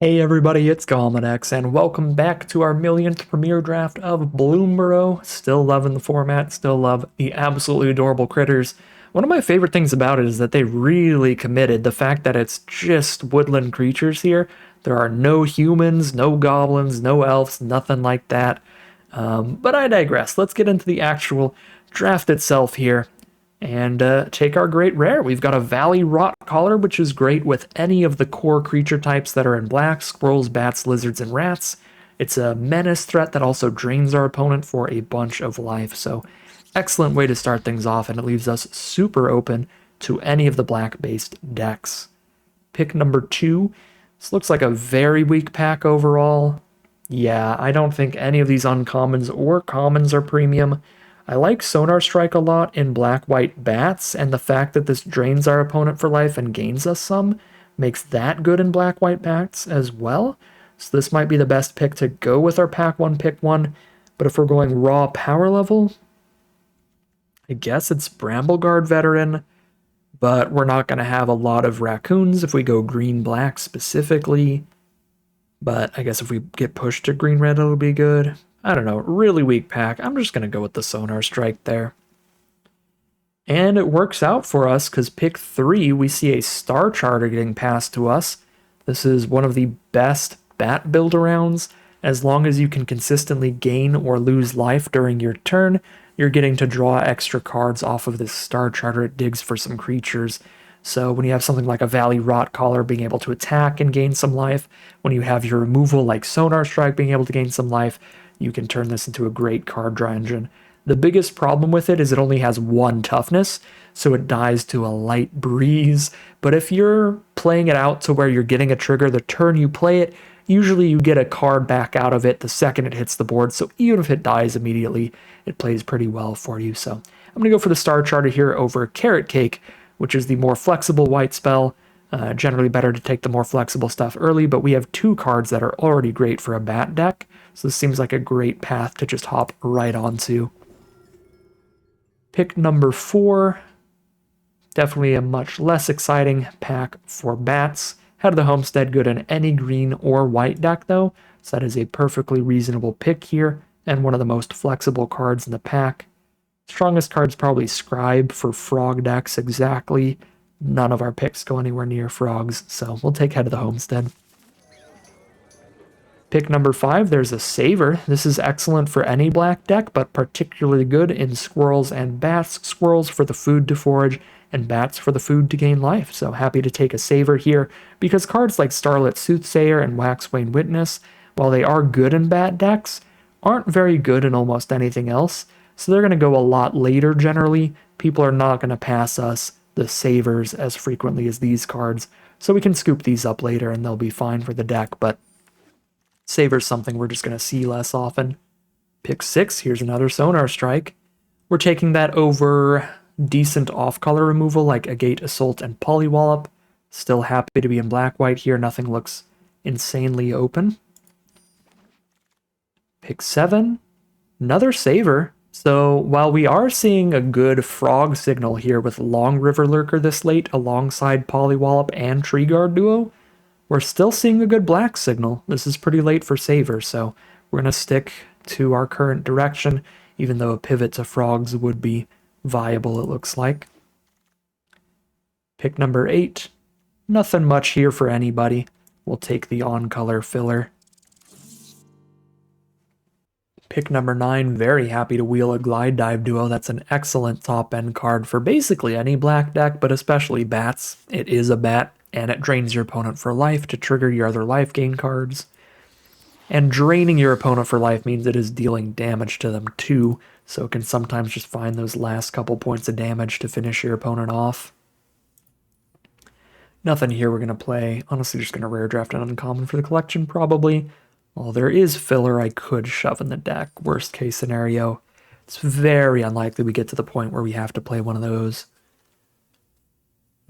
Hey everybody, it's Gomedex, and welcome back to our millionth Premier Draft of Bloomburrow. Still loving the format, still love the absolutely adorable critters. One of my favorite things about it is that they really committed the fact that it's just woodland creatures here. There are no humans, no goblins, no elves, nothing like that. But I digress. Let's get into the actual draft itself here and take our great rare. We've got a Valley Rot Collar, which is great with any of the core creature types that are in black: squirrels, bats, lizards, and rats. It's a menace threat that also drains our opponent for a bunch of life, so excellent way to start things off, and it leaves us super open to any of the black-based decks. Pick number 2. This looks like a very weak pack overall. Yeah, I don't think any of these uncommons or commons are premium. I like Sonar Strike a lot in black-white bats, and the fact that this drains our opponent for life and gains us some makes that good in black-white bats as well. So this might be the best pick to go with our pack 1, pick 1. But if we're going raw power level, I guess it's Brambleguard Veteran, but we're not going to have a lot of raccoons if we go green-black specifically. But I guess if we get pushed to green-red, it'll be good. I don't know, really weak pack. I'm just going to go with the Sonar Strike there. And it works out for us because pick 3, we see a Star Charter getting passed to us. This is one of the best bat build-arounds. As long as you can consistently gain or lose life during your turn, you're getting to draw extra cards off of this Star Charter. It digs for some creatures. So when you have something like a Valley Rot Collar being able to attack and gain some life, when you have your removal like Sonar Strike being able to gain some life, you can turn this into a great card draw engine. The biggest problem with it is it only has 1 toughness, so it dies to a light breeze. But if you're playing it out to where you're getting a trigger the turn you play it, usually you get a card back out of it the second it hits the board, so even if it dies immediately, it plays pretty well for you. So I'm going to go for the Star Charter here over Carrot Cake, which is the more flexible white spell. Generally better to take the more flexible stuff early, but we have 2 cards that are already great for a bat deck, so this seems like a great path to just hop right onto. Pick number 4. Definitely a much less exciting pack for bats. Head of the Homestead good in any green or white deck though, so that is a perfectly reasonable pick here, and one of the most flexible cards in the pack. Strongest card's probably Scribe for frog decks exactly. None of our picks go anywhere near frogs, so we'll take Head of the Homestead. Pick number 5, there's a Saver. This is excellent for any black deck, but particularly good in squirrels and bats. Squirrels for the food to forage, and bats for the food to gain life. So happy to take a Saver here, because cards like Starlit Soothsayer and Waxwane Witness, while they are good in bat decks, aren't very good in almost anything else. So they're going to go a lot later generally. People are not going to pass us the Savers as frequently as these cards. So we can scoop these up later and they'll be fine for the deck, but Saver's something we're just going to see less often. Pick 6, here's another Sonar Strike. We're taking that over decent off-color removal like Agate, Assault, and Polywallop. Still happy to be in black-white here, nothing looks insanely open. Pick 7, another Saver. So while we are seeing a good frog signal here with Long River Lurker this late alongside Polywallop and Treeguard duo, we're still seeing a good black signal. This is pretty late for Saver, so we're going to stick to our current direction, even though a pivot to frogs would be viable, it looks like. Pick number 8. Nothing much here for anybody. We'll take the on-color filler. Pick number 9, very happy to wheel a Glide Dive duo. That's an excellent top-end card for basically any black deck, but especially bats. It is a bat, and it drains your opponent for life to trigger your other life gain cards. And draining your opponent for life means it is dealing damage to them too, so it can sometimes just find those last couple points of damage to finish your opponent off. Nothing here we're going to play. Honestly, just going to rare draft an uncommon for the collection, probably. Well, there is filler I could shove in the deck. Worst case scenario. It's very unlikely we get to the point where we have to play one of those.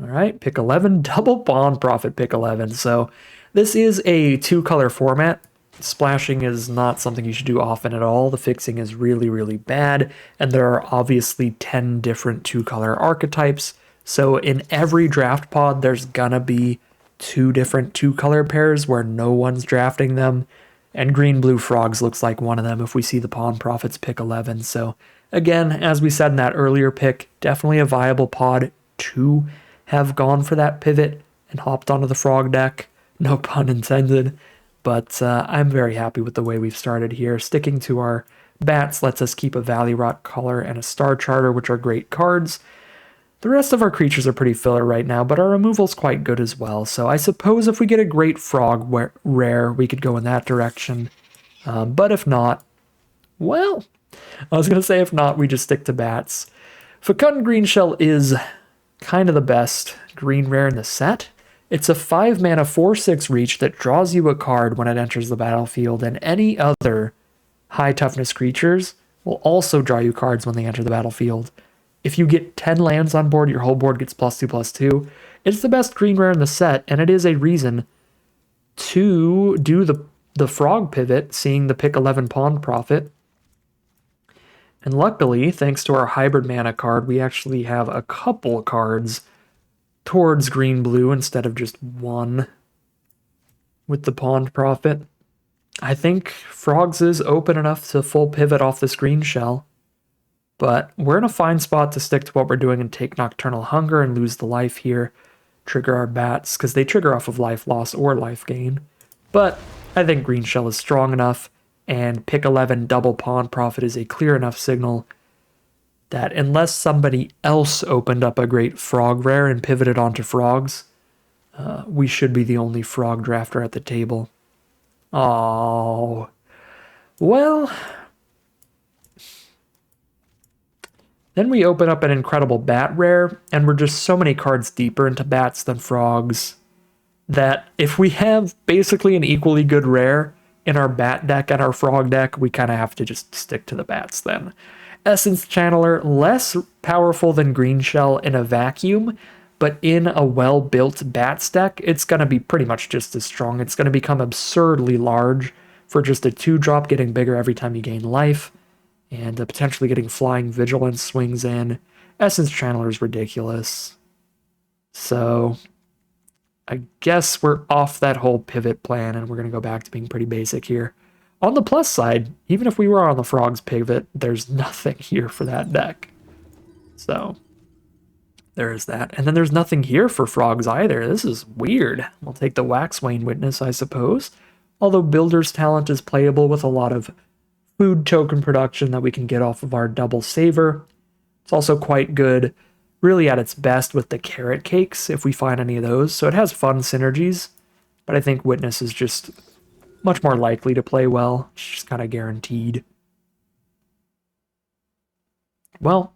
Alright, pick 11, double Bond Profit pick 11. So this is a 2-color format. Splashing is not something you should do often at all. The fixing is really, really bad, and there are obviously 10 different 2-color archetypes. So in every draft pod, there's gonna be two different two-color pairs where no one's drafting them. And green-blue frogs looks like one of them if we see the Pawn Profits pick 11. So again, as we said in that earlier pick, definitely a viable pod to have gone for that pivot and hopped onto the frog deck. No pun intended. But I'm very happy with the way we've started here. Sticking to our bats lets us keep a Valley Rot Color and a Star Charter, which are great cards. The rest of our creatures are pretty filler right now, but our removal's quite good as well. So I suppose if we get a great frog rare, we could go in that direction. But if not, well, I was going to say if not, we just stick to bats. Fecund Greenshell is kind of the best green rare in the set. It's a 5-mana 4/6 reach that draws you a card when it enters the battlefield, and any other high toughness creatures will also draw you cards when they enter the battlefield. If you get 10 lands on board, your whole board gets +2/+2. It's the best green rare in the set, and it is a reason to do the frog pivot, seeing the pick 11 Pawn Profit. And luckily, thanks to our hybrid mana card, we actually have a couple cards towards green-blue instead of just one with the Pawn Profit. I think Frogs is open enough to full pivot off this green shell. But we're in a fine spot to stick to what we're doing and take Nocturnal Hunger and lose the life here. Trigger our bats, because they trigger off of life loss or life gain. But I think Green Shell is strong enough, and pick 11 double Pawn Profit is a clear enough signal that unless somebody else opened up a great frog rare and pivoted onto frogs, we should be the only frog drafter at the table. Oh, well... Then we open up an incredible bat rare, and we're just so many cards deeper into bats than frogs that if we have basically an equally good rare in our bat deck and our frog deck, we kind of have to just stick to the bats then. Essence Channeler, less powerful than Green Shell in a vacuum, but in a well-built bats deck, it's going to be pretty much just as strong. It's going to become absurdly large for just a 2-drop, getting bigger every time you gain life. And potentially getting Flying Vigilance swings in. Essence Channeler is ridiculous. So I guess we're off that whole pivot plan and we're going to go back to being pretty basic here. On the plus side, even if we were on the Frogs pivot, there's nothing here for that deck. So there is that. And then there's nothing here for Frogs either. This is weird. We'll take the Waxwane Witness, I suppose. Although Builder's Talent is playable with a lot of food token production that we can get off of our double saver. It's also quite good, really at its best with the carrot cakes, if we find any of those. So it has fun synergies, but I think Witness is just much more likely to play well. It's just kind of guaranteed. Well,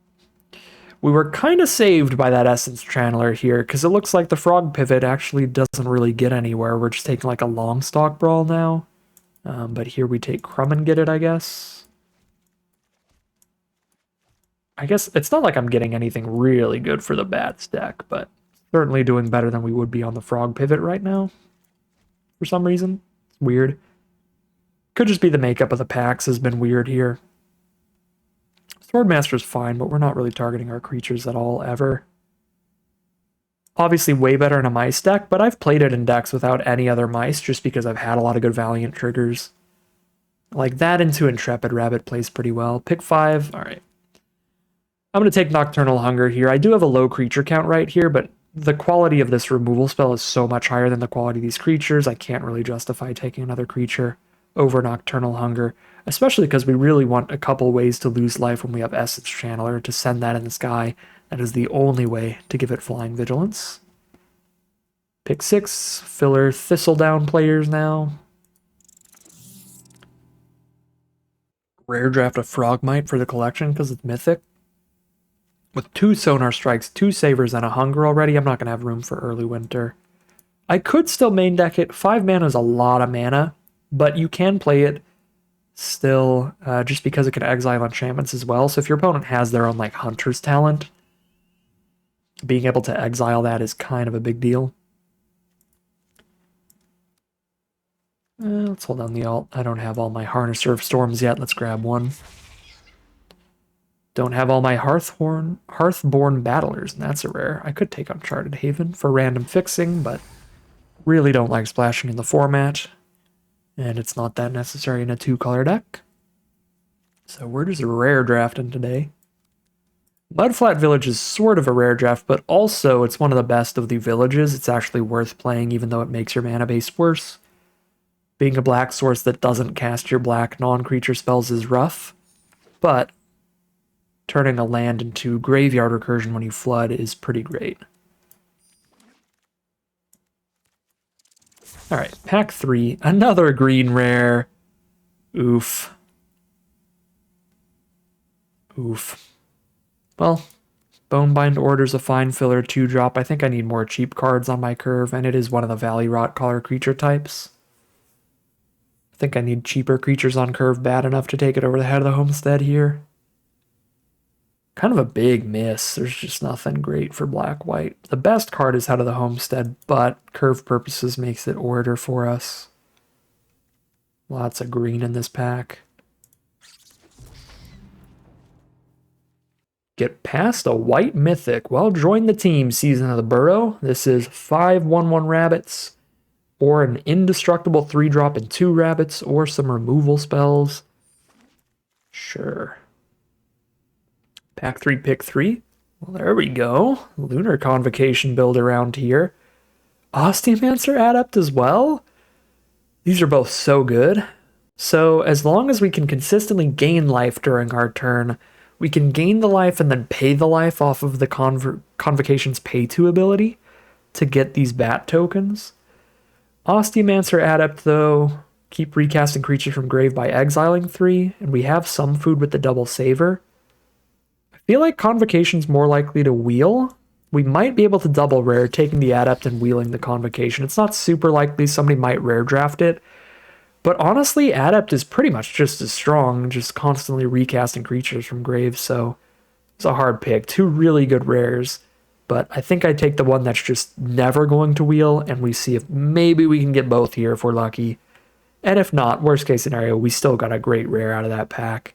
we were kind of saved by that Essence Channeler here, because it looks like the Frog Pivot actually doesn't really get anywhere. We're just taking like a long stock brawl now. But here we take Crumb and get it, I guess. I guess it's not like I'm getting anything really good for the Bats deck, but certainly doing better than we would be on the Frog Pivot right now. For some reason. It's weird. Could just be the makeup of the packs has been weird here. Swordmaster's fine, but we're not really targeting our creatures at all, ever. Obviously way better in a mice deck, but I've played it in decks without any other mice just because I've had a lot of good Valiant triggers. Like that into Intrepid Rabbit plays pretty well. Pick 5, alright. I'm going to take Nocturnal Hunger here. I do have a low creature count right here, but the quality of this removal spell is so much higher than the quality of these creatures, I can't really justify taking another creature over Nocturnal Hunger, especially because we really want a couple ways to lose life when we have Essence Channeler to send that in the sky. That is the only way to give it Flying Vigilance. Pick 6, filler Thistledown players now. Rare Draft of Frogmite for the collection because it's mythic. With 2 Sonar Strikes, 2 Savers, and a Hunger already, I'm not going to have room for early winter. I could still main deck it. 5 mana is a lot of mana, but you can play it still just because it can exile enchantments as well. So if your opponent has their own like Hunter's Talent, being able to exile that is kind of a big deal. Let's hold down the alt. I don't have all my Harnesser of Storms yet. Let's grab one. Don't have all my Hearthborn Battlers, and that's a rare. I could take Uncharted Haven for random fixing, but really don't like splashing in the format, and it's not that necessary in a 2-color deck. So we're just rare drafting today. Mudflat Village is sort of a rare draft, but also it's one of the best of the villages. It's actually worth playing even though it makes your mana base worse. Being a black source that doesn't cast your black non-creature spells is rough, but turning a land into graveyard recursion when you flood is pretty great. Alright, pack 3. Another green rare. Oof. Oof. Well, Bonebind Order's a fine filler 2-drop. I think I need more cheap cards on my curve, and it is one of the Valley Rot color creature types. I think I need cheaper creatures on curve bad enough to take it over the head of the homestead here. Kind of a big miss. There's just nothing great for black-white. The best card is Head of the Homestead, but curve purposes makes it Orator for us. Lots of green in this pack. Get past a white mythic. Well, join the team, Season of the Burrow. This is 5 1/1 rabbits, or an indestructible 3-drop and 2 rabbits, or some removal spells. Sure. Pack 3, pick 3. Well, there we go. Lunar Convocation build around here. Osteomancer Adept as well? These are both so good. So as long as we can consistently gain life during our turn, we can gain the life and then pay the life off of the Convocation's Pay 2 ability to get these bat tokens. Osteomancer Adept, though, keep recasting creatures from grave by exiling 3, and we have some food with the double saver. I feel like Convocation's more likely to wheel. We might be able to double rare, taking the Adept and wheeling the Convocation. It's not super likely, somebody might rare draft it. But honestly, Adept is pretty much just as strong, just constantly recasting creatures from graves, so it's a hard pick. 2 really good rares, but I think I'd take the one that's just never going to wheel, and we see if maybe we can get both here if we're lucky. And if not, worst case scenario, we still got a great rare out of that pack.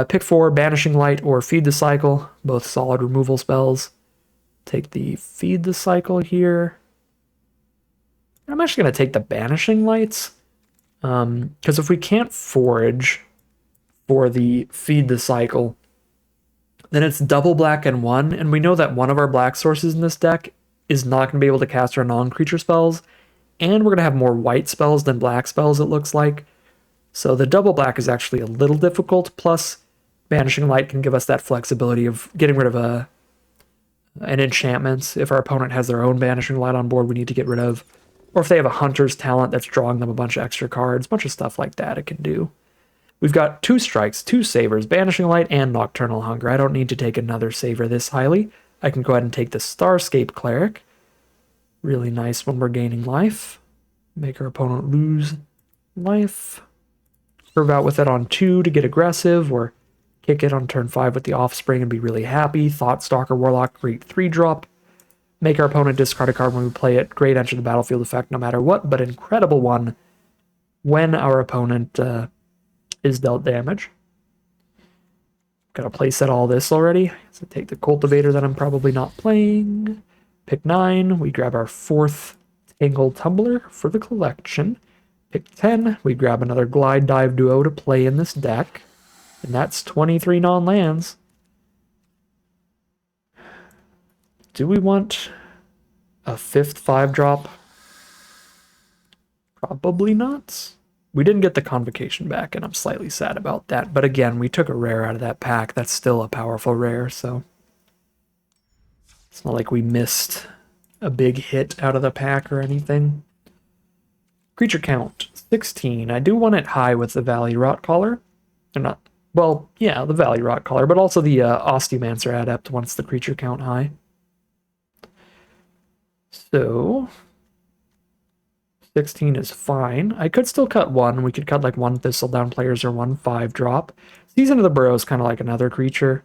Pick 4, Banishing Light or Feed the Cycle, both solid removal spells. Take the Feed the Cycle here. I'm actually going to take the Banishing Lights. Because if we can't forage for the Feed the Cycle, then it's double black and 1, and we know that one of our black sources in this deck is not going to be able to cast our non-creature spells, and we're going to have more white spells than black spells, it looks like. So the double black is actually a little difficult, plus Banishing Light can give us that flexibility of getting rid of an enchantment. If our opponent has their own Banishing Light on board we need to get rid of. Or if they have a Hunter's Talent that's drawing them a bunch of extra cards, a bunch of stuff like that it can do. We've got 2 strikes, 2 savers, Banishing Light and Nocturnal Hunger. I don't need to take another saver this highly. I can go ahead and take the Starscape Cleric. Really nice when we're gaining life. Make our opponent lose life. Curve out with it on 2 to get aggressive, or kick it on turn 5 with the Offspring and be really happy. Thoughtstalker Warlock, great 3-drop. Make our opponent discard a card when we play it. Great enter the battlefield effect no matter what, but incredible one when our opponent is dealt damage. Gotta playset all this already. So take the Cultivator that I'm probably not playing. Pick 9. We grab our 4th Tangled Tumbler for the collection. Pick 10. We grab another Glide Dive Duo to play in this deck. And that's 23 non-lands. Do we want a 5th 5-drop? Probably not. We didn't get the Convocation back, and I'm slightly sad about that. But again, we took a rare out of that pack. That's still a powerful rare, so it's not like we missed a big hit out of the pack or anything. Creature count, 16. I do want it high with the Valley Rot Collar. Or not, well, yeah, the Valley Rot Collar, but also the Osteomancer Adept wants the creature count high. So 16 is fine. I could still cut 1. We could cut like 1 Thistledown Players or 1 5-drop. Season of the Burrow is kind of like another creature.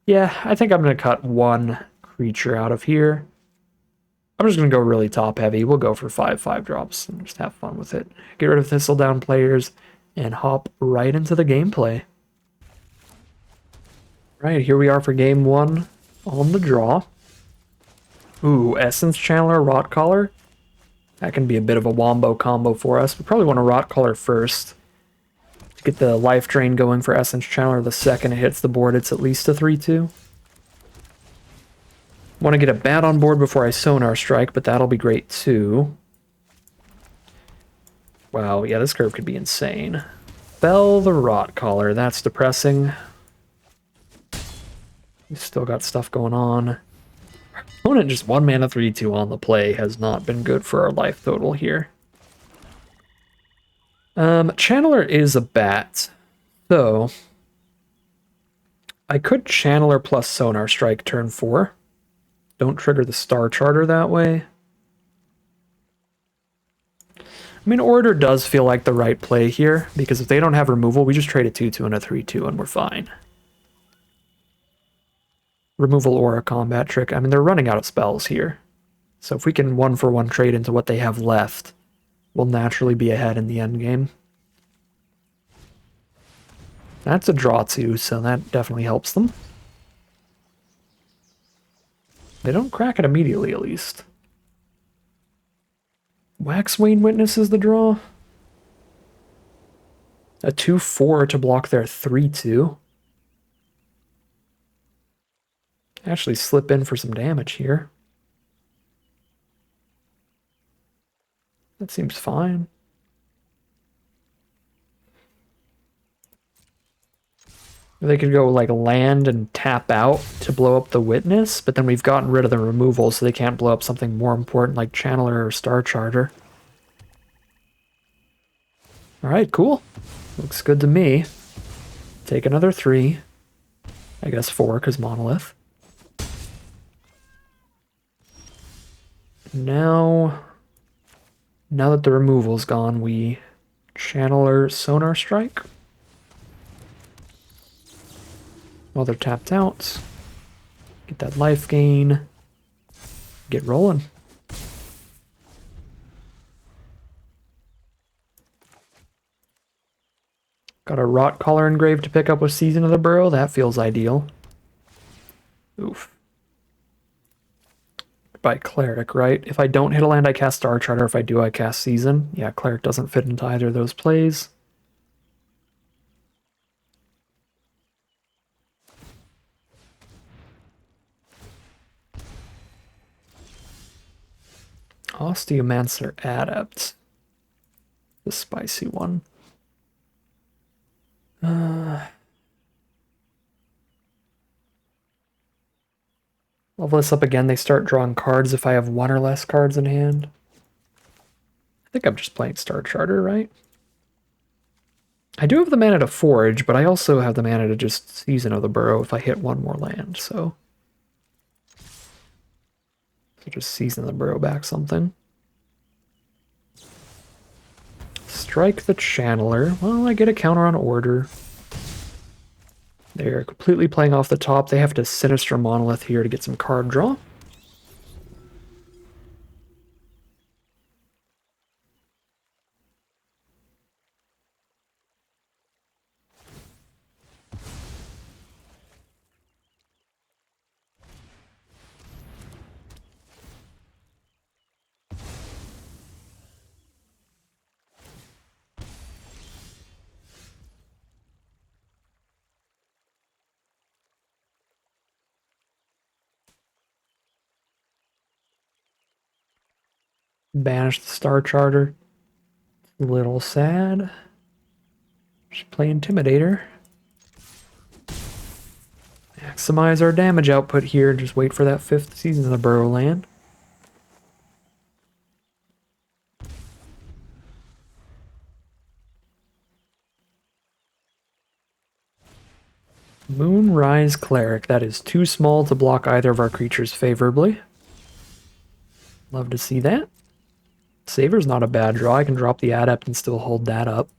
Yeah, I think I'm going to cut 1 creature out of here. I'm just going to go really top heavy. We'll go for 5 5-drops and just have fun with it. Get rid of Thistledown Players and hop right into the gameplay. Right, here we are for game 1 on the draw. Ooh, Essence Channeler, Rot Collar. That can be a bit of a wombo combo for us. We probably want to Rot Collar first to get the life drain going for Essence Channeler. The second it hits the board, it's at least a 3-2. Want to get a bat on board before I Sonar Strike, but that'll be great too. Wow, yeah, this curve could be insane. Fell the Rot Collar, that's depressing. We've still got stuff going on. Our opponent just 1 mana 3-2 on the play has not been good for our life total here. Channeler is a bat, so I could Channeler plus Sonar Strike turn 4. Don't trigger the Star Charter that way. I mean, Order does feel like the right play here, because if they don't have removal, we just trade a 2-2 and a 3-2 and we're fine. Removal or a combat trick. I mean, they're running out of spells here. So if we can 1-for-1 trade into what they have left, we'll naturally be ahead in the end game. That's a draw too, so that definitely helps them. They don't crack it immediately, at least. Waxwane witnesses the draw. A 2-4 to block their 3-2. Actually slip in for some damage here. That seems fine. They could go like land and tap out to blow up the witness, but then we've gotten rid of the removal, so they can't blow up something more important like Channeler or Star Charter. Alright, cool. Looks good to me. Take another 3. I guess 4, because Monolith. Now that the removal's gone, we Channeler Sonar Strike. While they're tapped out. Get that life gain. Get rolling. Got a Rot Collar engraved to pick up with Season of the Burrow. That feels ideal. Oof. By Cleric, right? If I don't hit a land, I cast Star Charter. If I do, I cast Season. Yeah, Cleric doesn't fit into either of those plays. Osteomancer Adept. The spicy one. Level this up again, they start drawing cards if I have 1 or less cards in hand. I think I'm just playing Star Charter, right? I do have the mana to Forge, but I also have the mana to just Season of the Burrow if I hit 1 more land, so just Season of the Burrow back something. Strike the Channeler. Well, I get a counter on Order. They're completely playing off the top. They have to Sinister Monolith here to get some card draw. Banish the Star Charter. A little sad. Just play Intimidator. Maximize our damage output here. Just wait for that 5th Season of the Burrow land. Moonrise Cleric. That is too small to block either of our creatures favorably. Love to see that. Saver's not a bad draw. I can drop the Adept and still hold that up.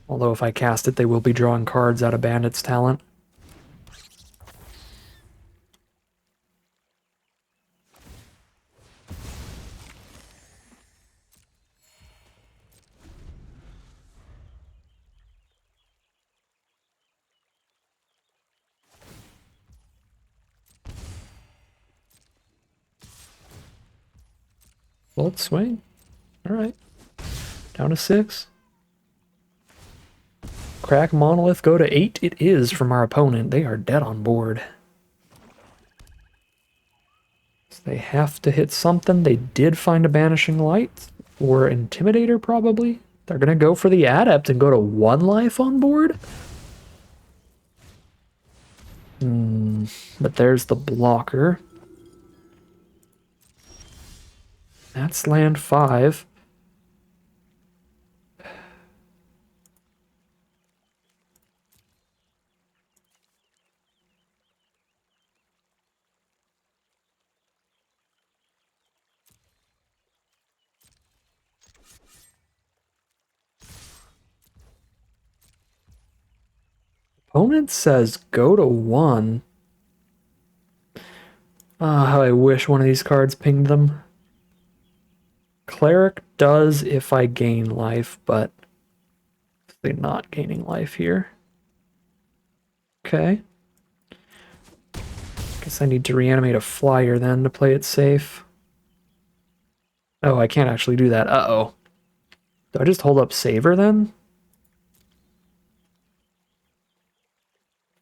Although if I cast it, they will be drawing cards out of Bandit's Talent. Bolt swing. Alright. Down to 6. Crack monolith go to 8. It is from our opponent. They are dead on board. So they have to hit something. They did find a banishing light or intimidator probably. They're gonna go for the adept and go to 1 life on board. But there's the blocker. That's land 5. Opponent says go to 1. Ah, how I wish one of these cards pinged them. Cleric does if I gain life, but they're not gaining life here. Okay. Guess I need to reanimate a flyer then to play it safe. Oh, I can't actually do that. Uh-oh. Do I just hold up Saver then?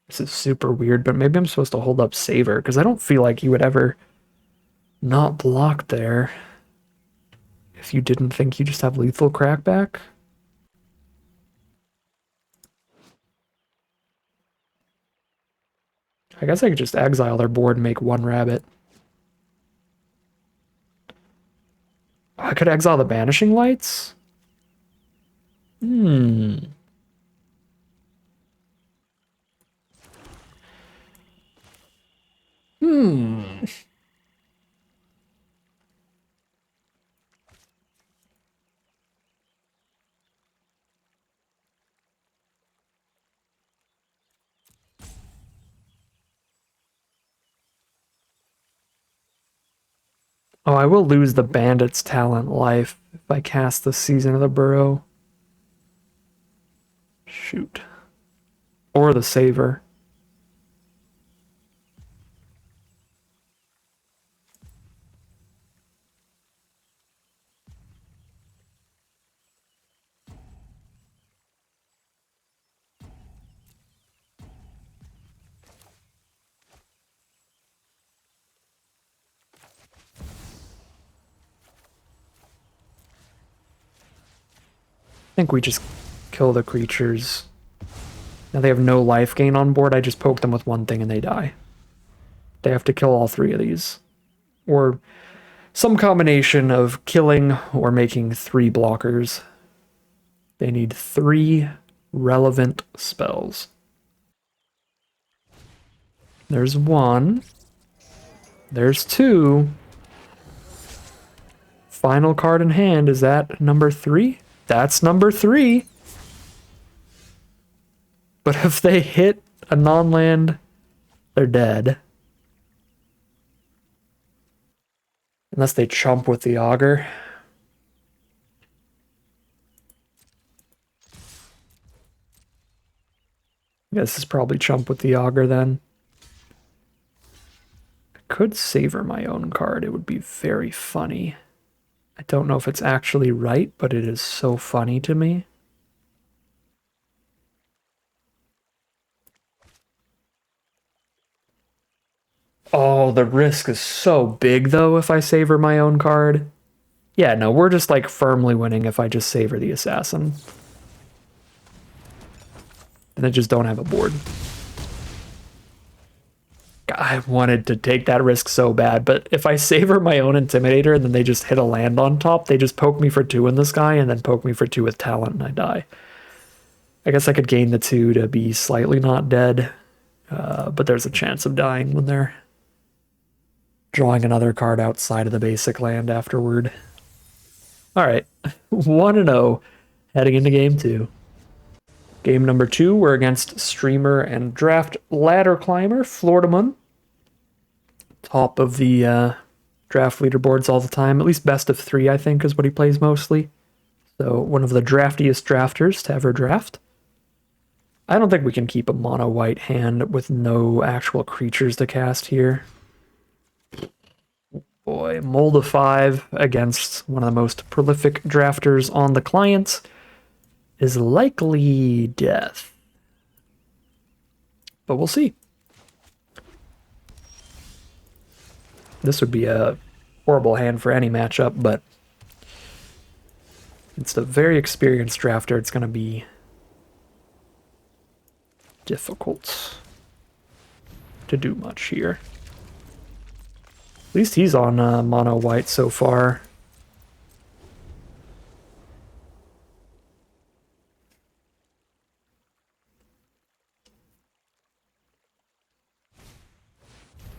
This is super weird, but maybe I'm supposed to hold up Saver, because I don't feel like you would ever not block there if you didn't think you just have lethal crackback. I guess I could just exile their board and make 1 rabbit. I could exile the Banishing Lights? Hmm. Oh, I will lose the Bandit's Talent life if I cast the Season of the Burrow. Shoot. Or the Saver. I think we just kill the creatures. Now they have no life gain on board. I just poke them with 1 thing and they die. They have to kill all 3 of these. Or some combination of killing or making 3 blockers. They need 3 relevant spells. There's 1. There's 2. Final card in hand. Is that number 3? That's number 3. But if they hit a non-land, they're dead. Unless they chump with the auger. Yeah, this is probably chump with the auger then. I could savor my own card. It would be very funny. I don't know if it's actually right, but it is so funny to me. Oh, the risk is so big, though, if I savor my own card. Yeah, no, we're just, like, firmly winning if I just savor the assassin. And I just don't have a board. I wanted to take that risk so bad, but if I savor my own Intimidator and then they just hit a land on top, they just poke me for 2 in the sky and then poke me for 2 with Talent and I die. I guess I could gain the 2 to be slightly not dead, but there's a chance of dying when they're drawing another card outside of the basic land afterward. Alright, 1-0 heading into game 2. Game number 2, we're against Streamer and Draft Ladder Climber, Floridaman. Top of the draft leaderboards all the time. At least best of 3, I think, is what he plays mostly. So one of the draftiest drafters to ever draft. I don't think we can keep a mono white hand with no actual creatures to cast here. boy, mold of 5 against one of the most prolific drafters on the client is likely death. But we'll see. This would be a horrible hand for any matchup, but it's a very experienced drafter. It's going to be difficult to do much here. At least he's on mono white so far.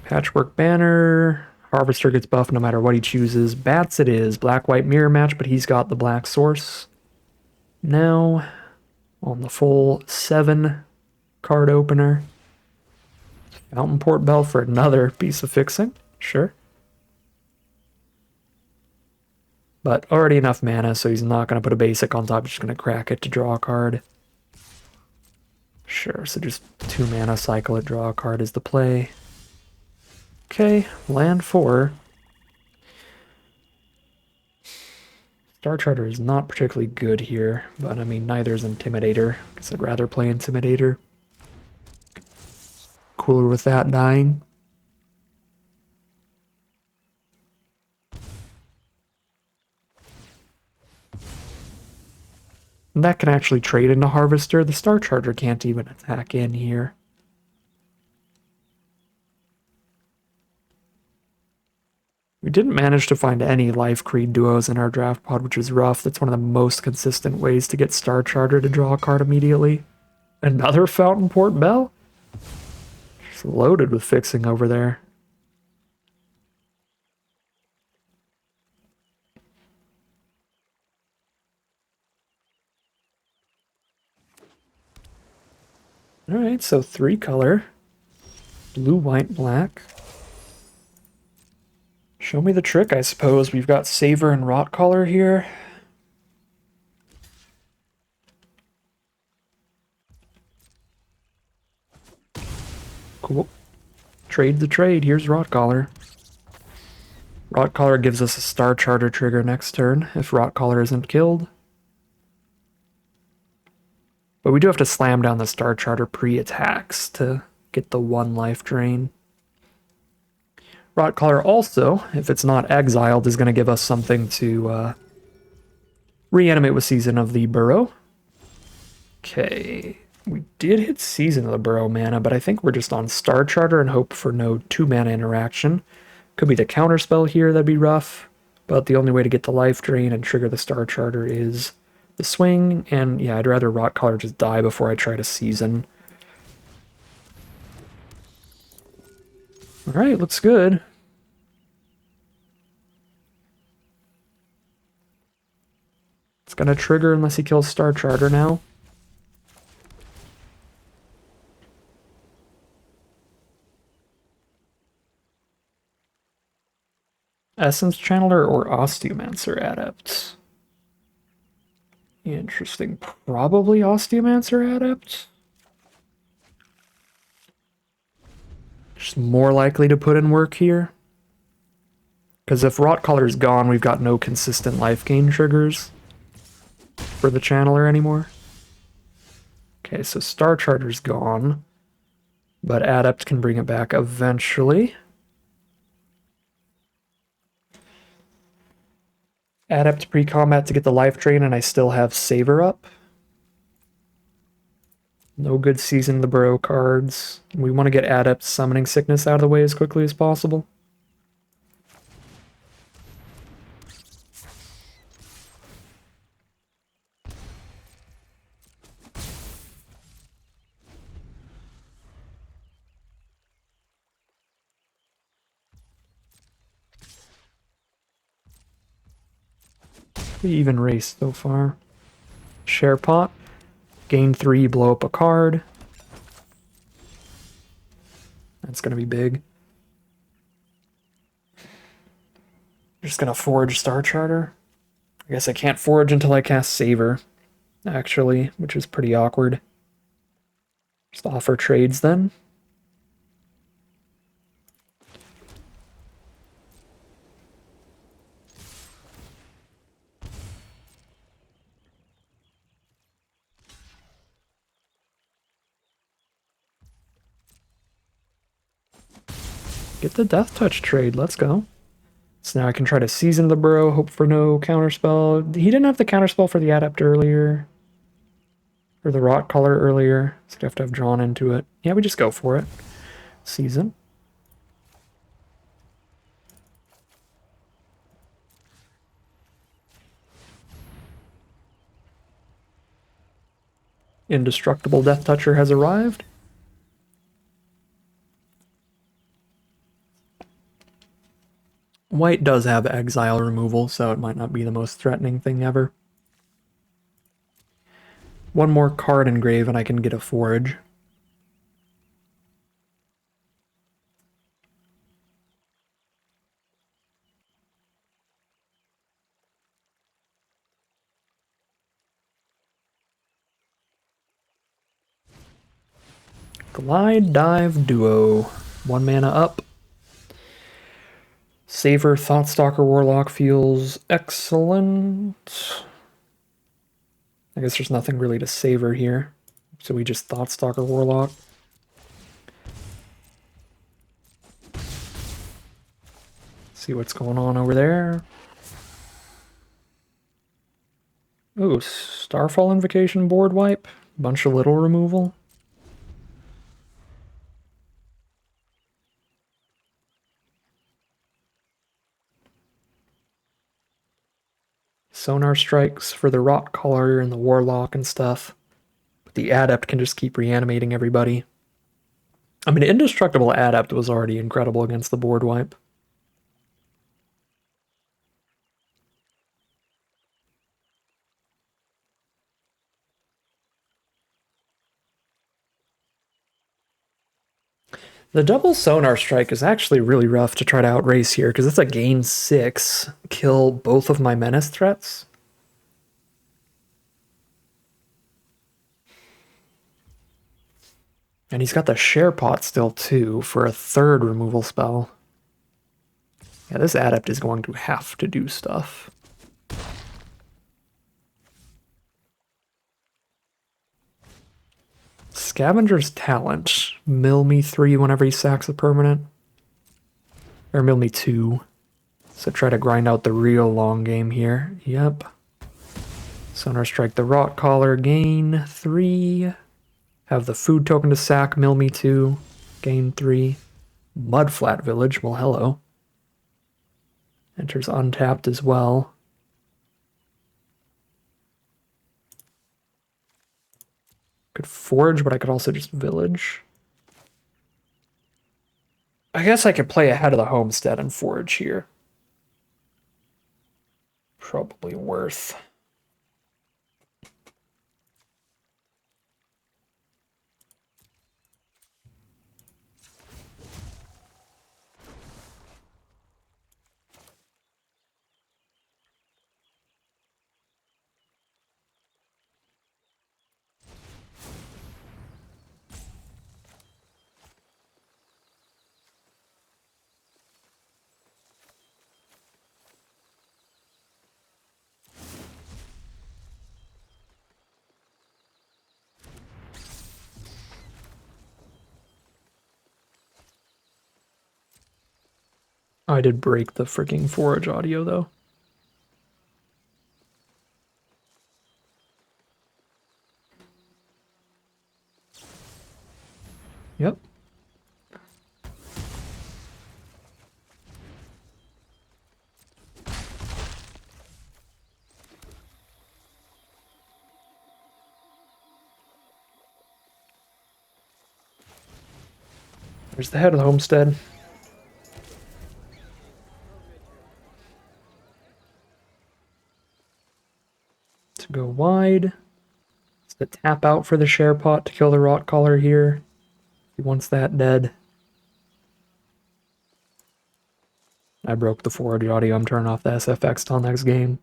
Patchwork Banner. Harvester gets buffed no matter what he chooses. Bats it is. Black-white mirror match, but he's got the black source. Now, on the full 7 card opener. Fountain Port Bell for another piece of fixing. Sure. But already enough mana, so he's not going to put a basic on top. He's just going to crack it to draw a card. Sure, so just 2 mana, cycle it, draw a card is the play. Okay, land 4. Star Charter is not particularly good here, but I mean, neither is Intimidator, because I'd rather play Intimidator. Cooler with that dying. And that can actually trade into Harvester. The Star Charger can't even attack in here. We didn't manage to find any Life Creed duos in our draft pod, which is rough. That's one of the most consistent ways to get Star Charter to draw a card immediately. Another Fountain Port Bell? Just loaded with fixing over there. Alright, so 3 color. Blue, white, black. Show me the trick, I suppose. We've got Saver and Rot Collar here. Cool. Trade the trade. Here's Rot Collar. Rot Collar gives us a Star Charter trigger next turn if Rot Collar isn't killed. But we do have to slam down the Star Charter pre-attacks to get the 1 life drain. Rot Collar also, if it's not exiled, is going to give us something to reanimate with Season of the Burrow. Okay, we did hit Season of the Burrow mana, but I think we're just on Star Charter and hope for no 2 mana interaction. Could be the counterspell here, that'd be rough, but the only way to get the life drain and trigger the Star Charter is the swing, and yeah, I'd rather Rot Collar just die before I try to Season. Alright, looks good. It's gonna trigger unless he kills Star Charter now. Essence Channeler or Osteomancer Adept? Interesting. Probably Osteomancer Adept. Just more likely to put in work here. Because if Rot Collar's gone, we've got no consistent life gain triggers for the Channeler anymore. Okay, so Star Charter's gone. But Adept can bring it back eventually. Adept pre-combat to get the life drain, and I still have Saver up. No good Season the Burrow cards. We want to get Adept Summoning Sickness out of the way as quickly as possible. Pretty even race so far. Share pot. Gain 3, blow up a card. That's going to be big. Just going to forge Star Charter. I guess I can't forge until I cast Saver, actually, which is pretty awkward. Just offer trades then. Get the Death Touch trade. Let's go. So now I can try to season the burrow, hope for no counterspell. He didn't have the counterspell for the Adept earlier. Or the Rot Collar earlier. So I'd have to have drawn into it. Yeah, we just go for it. Season. Indestructible Death Toucher has arrived. White does have exile removal, so it might not be the most threatening thing ever. One more card engrave and I can get a forage. Glide Dive Duo. 1 mana up. Saver Thoughtstalker Warlock feels excellent. I guess there's nothing really to savor here. So we just Thoughtstalker Warlock. See what's going on over there. Ooh, Starfall Invocation board wipe. Bunch of little removal. Sonar Strikes for the Rot Collar and the Warlock and stuff. But the Adept can just keep reanimating everybody. I mean, Indestructible Adept was already incredible against the board wipe. The double Sonar Strike is actually really rough to try to outrace here, because it's a gain 6, kill both of my menace threats. And he's got the Share Pot still too, for a 3rd removal spell. Yeah, this Adept is going to have to do stuff. Scavenger's Talent. Mill me 3 whenever he sacks a permanent. Or mill me 2. So try to grind out the real long game here. Yep. Sonar Strike the Rot Collar, gain 3. Have the food token to sack, mill me 2. Gain 3. Mudflat Village, well hello. Enters untapped as well. Could forage, but I could also just village. I guess I could play ahead of the homestead and forage here. Probably worth. I did break the freaking forage audio though. Yep. There's the head of the homestead. To go wide. It's the tap out for the Share Pot to kill the Rot Collar here. He wants that dead. I broke the forage audio. I'm turning off the SFX till next game.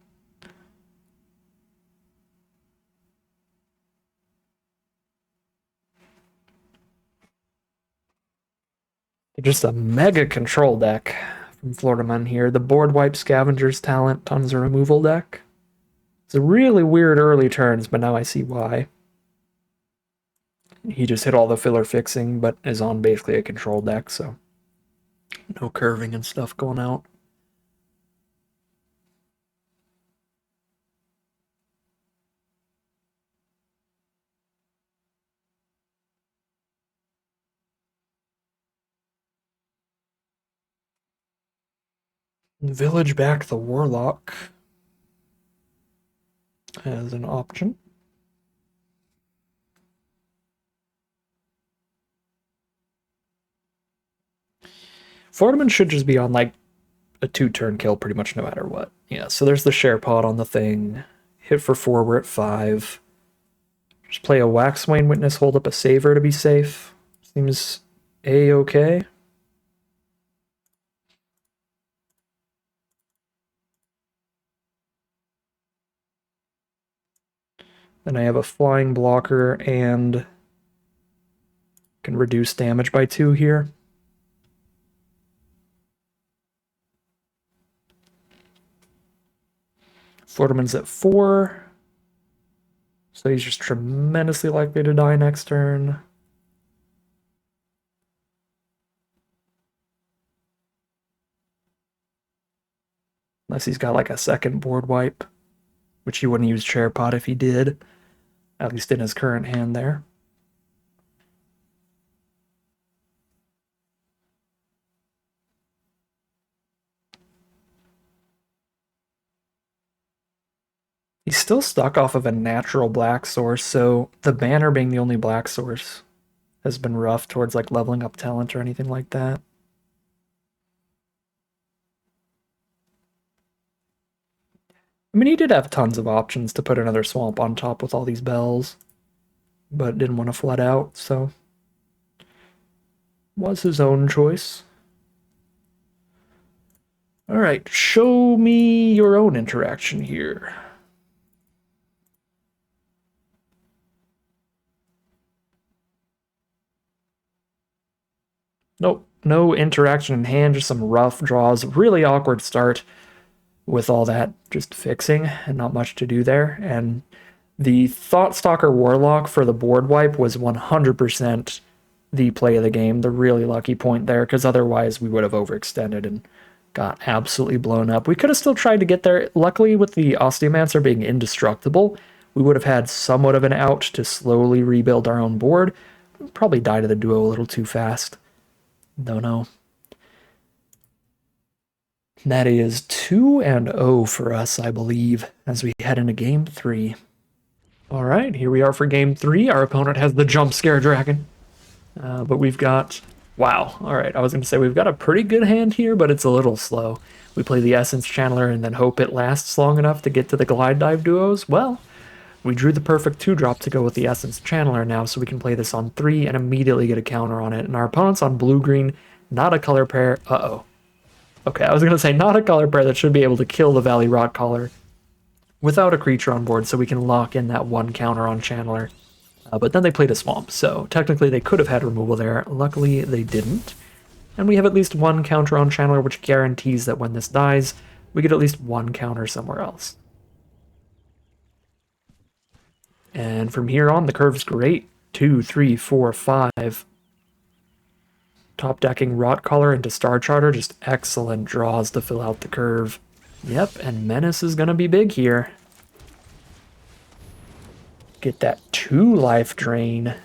Just a mega control deck from Florida Man here. The board wipe Scavenger's Talent, tons of removal deck. It's a really weird early turns, but now I see why. He just hit all the filler fixing, but is on basically a control deck, so No curving and stuff going out. Village back the Warlock as an option. Fortiman should just be on like a 2-turn kill pretty much no matter what. Yeah, so there's the share pod on the thing. Hit for 4, we're at 5. Just play a Waxwayne Witness, hold up a Saver to be safe. Seems a-okay. Then I have a Flying Blocker and can reduce damage by 2 here. Flortiman's at 4. So he's just tremendously likely to die next turn. Unless he's got like a second board wipe, which he wouldn't use Chair Pot if he did, at least in his current hand there. He's still stuck off of a natural black source, so the banner being the only black source has been rough towards like leveling up talent or anything like that. I mean, he did have tons of options to put another swamp on top with all these bells, but didn't want to flood out, so was his own choice. All right, show me your own interaction here. Nope, no interaction in hand, just some rough draws. Really awkward start with all that just fixing and not much to do there. And the Thoughtstalker Warlock for the board wipe was 100% the play of the game, the really lucky point there, because otherwise we would have overextended and got absolutely blown up. We could have still tried to get there. Luckily, with the Osteomancer being indestructible, we would have had somewhat of an out to slowly rebuild our own board. Probably died to the duo a little too fast. Don't know. That is 2-0 for us, I believe, as we head into game 3. All right, here we are for game 3. Our opponent has the Jump Scare Dragon. But we've got... Wow, all right, I was going to say we've got a pretty good hand here, but it's a little slow. We play the Essence Channeler and then hope it lasts long enough to get to the Glide Dive duos. Well, we drew the perfect 2-drop to go with the Essence Channeler now, so we can play this on 3 and immediately get a counter on it. And our opponent's on blue-green, not a color pair. Uh-oh. Okay, I was going to say not a color pair that should be able to kill the Valley Rot Caller without a creature on board, so we can lock in that 1 counter on Channeler. But then they played a Swamp, so technically they could have had removal there. Luckily, they didn't. And we have at least 1 counter on Channeler, which guarantees that when this dies, we get at least 1 counter somewhere else. And from here on, the curve's great. 2, 3, 4, 5. Top decking Rot Caller into Star Charter, just excellent draws to fill out the curve. Yep, and Menace is going to be big here. Get that 2 life drain.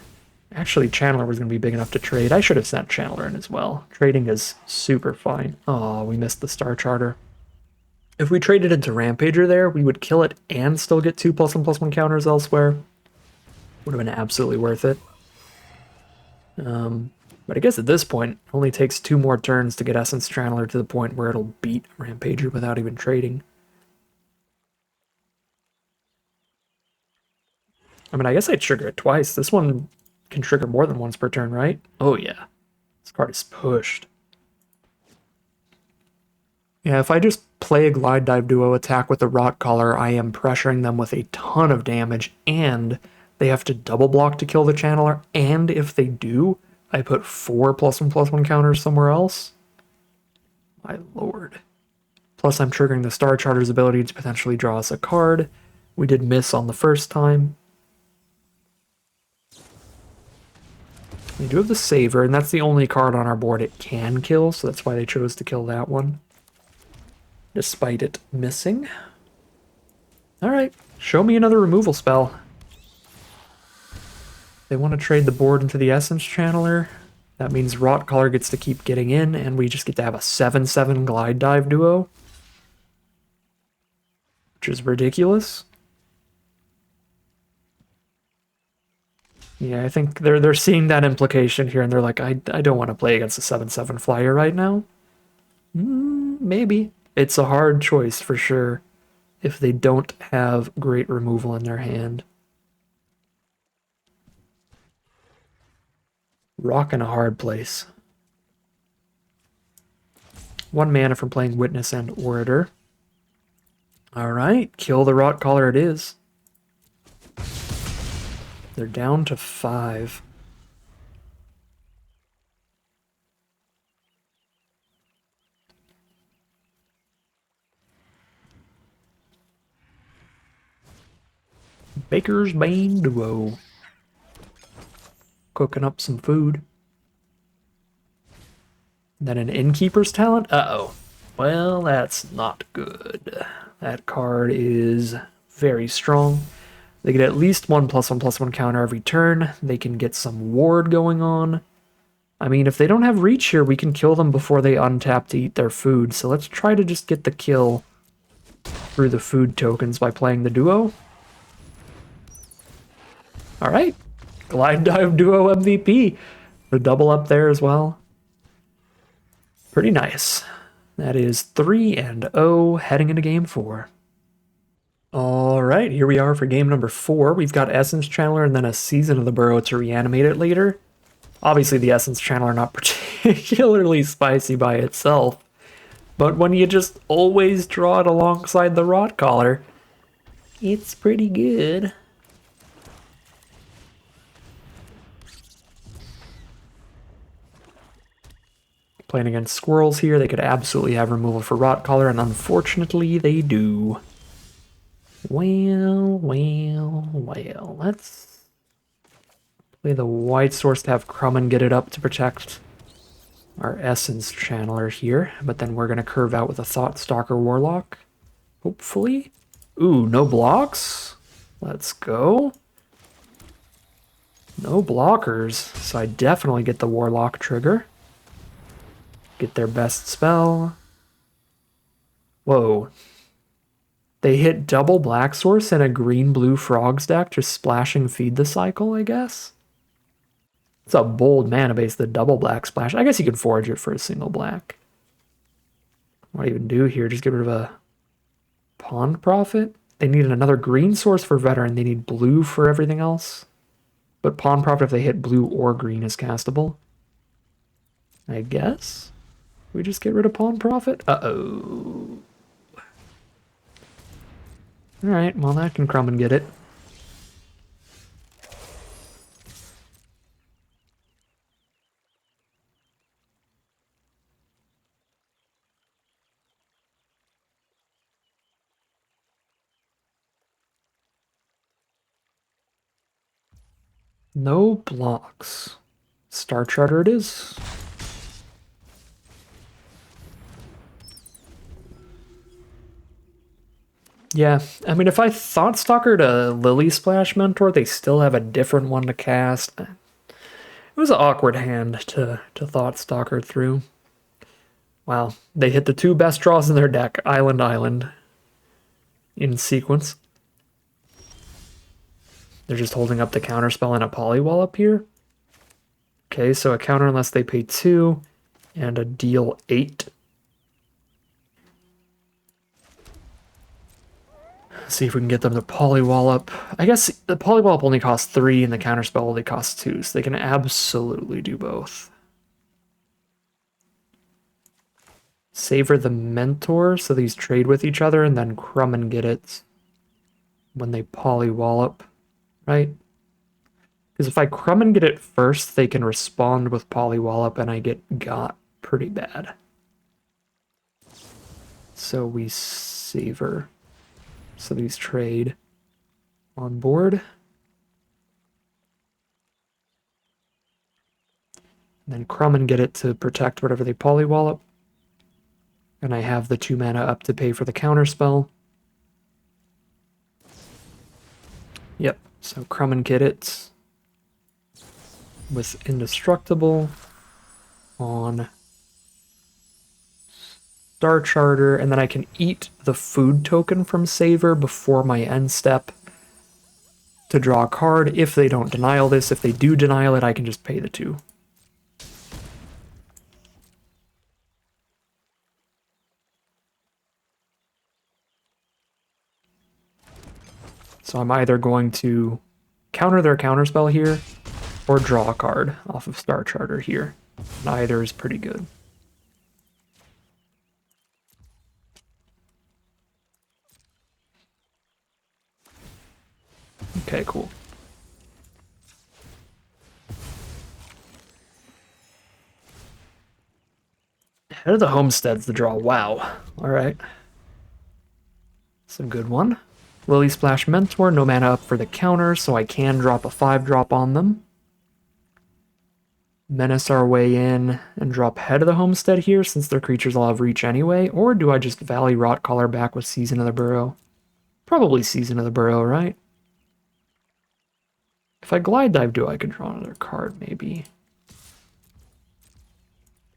Actually, Channeler was going to be big enough to trade. I should have sent Channeler in as well. Trading is super fine. Oh, we missed the Star Charter. If we traded into Rampager there, we would kill it and still get 2+1/+1 counters elsewhere. Would have been absolutely worth it. But I guess at this point, it only takes 2 more turns to get Essence Channeler to the point where it'll beat Rampager without even trading. I mean, I guess I'd trigger it twice. This one can trigger more than once per turn, right? Oh yeah. This card is pushed. Yeah, if I just play a Glide Dive duo attack with a Rot Caller, I am pressuring them with a ton of damage, and they have to double block to kill the Channeler, and if they do, I put 4+1/+1 counters somewhere else. My lord. Plus I'm triggering the Star Charter's ability to potentially draw us a card. We did miss on the first time. They do have the Saver, and that's the only card on our board it can kill, so that's why they chose to kill that one. Despite it missing. Alright, show me another removal spell. They want to trade the board into the Essence Channeler. That means Rotcaller gets to keep getting in, and we just get to have a 7/7 Glide Dive duo. Which is ridiculous. Yeah, I think they're seeing that implication here, and they're like, I don't want to play against a 7/7 flyer right now. Maybe. It's a hard choice for sure if they don't have great removal in their hand. Rock in a hard place. 1 mana from playing Witness and Orator. Alright, kill the Rotcaller it is. They're down to 5. Baker's Bane duo. Cooking up some food. Then an Innkeeper's Talent? Uh-oh. Well, that's not good. That card is very strong. They get at least 1/1/1 counter every turn. They can get some ward going on. I mean, if they don't have reach here, we can kill them before they untap to eat their food. So let's try to just get the kill through the food tokens by playing the duo. Alright. Glide Dive Duo MVP. A double up there as well. Pretty nice. That is 3-0 heading into game 4. Alright, here we are for game number 4. We've got Essence Channeler and then a Season of the Burrow to reanimate it later. Obviously the Essence Channeler not particularly spicy by itself, but when you just always draw it alongside the Rotcaller, it's pretty good. Playing against Squirrels here, they could absolutely have removal for Rotcaller, and unfortunately they do. Well, let's play the White Source to have Crummin get it up to protect our Essence Channeler here, but then we're going to curve out with a Thoughtstalker Warlock, hopefully. Ooh, no blocks? Let's go. No blockers, so I definitely get the Warlock trigger. Get their best spell. Whoa. They hit double Black Source and a green-blue Frog stack, just splashing Feed the Cycle, I guess. It's a bold mana base, the double black splash. I guess you could forge it for a single black. What do I even do here? Just get rid of a Pawn Prophet? They need another green source for Veteran. They need blue for everything else. But Pawn Prophet, if they hit blue or green, is castable. I guess. We just get rid of Pawn Prophet? Uh-oh. Alright, well that can Crumb and get it. No blocks. Star Charter it is. Yeah, I mean, if I Thoughtstalker to Lily Splash Mentor, they still have a different one to cast. It was an awkward hand to Thoughtstalker through. Wow, they hit the 2 best draws in their deck, Island, in sequence. They're just holding up the counterspell and a Polywall up here. Okay, so a counter unless they pay 2, and a deal 8. See if we can get them to Polywall up. I guess the Polywall up only costs 3 and the counterspell only costs 2, so they can absolutely do both. Savor the Mentor, so these trade with each other, and then Crumb and get it when they Polywall up, right? Because if I Crumb and get it first, they can respond with Polywall up, and I get got pretty bad. So we Savor. So these trade on board. And then Crumb and get it to protect whatever they polywallop. And I have the 2 mana up to pay for the counter spell. Yep, so Crumb and get it with Indestructible on Star Charter, and then I can eat the food token from Saver before my end step to draw a card. If they don't denial this, if they do denial it, I can just pay the 2. So I'm either going to counter their counterspell here or draw a card off of Star Charter here. Neither is pretty good. Okay, cool. Head of the Homestead's the draw. Wow. All right. It's a good one. Lily Splash Mentor, no mana up for the counter, so I can drop a 5-drop on them. Menace our way in and drop Head of the Homestead here, since their creatures all have reach anyway, or do I just Valley Rotcaller back with Season of the Burrow? Probably Season of the Burrow, right? If I Glide Dive, I could draw another card, maybe.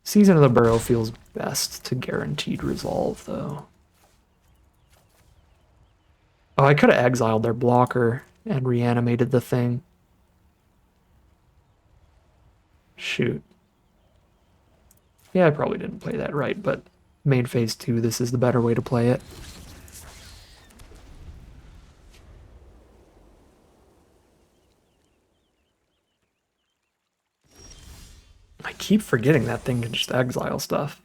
Season of the Burrow feels best to guaranteed resolve, though. Oh, I could have exiled their blocker and reanimated the thing. Shoot. Yeah, I probably didn't play that right, but main phase 2, this is the better way to play it. I keep forgetting that thing can just exile stuff.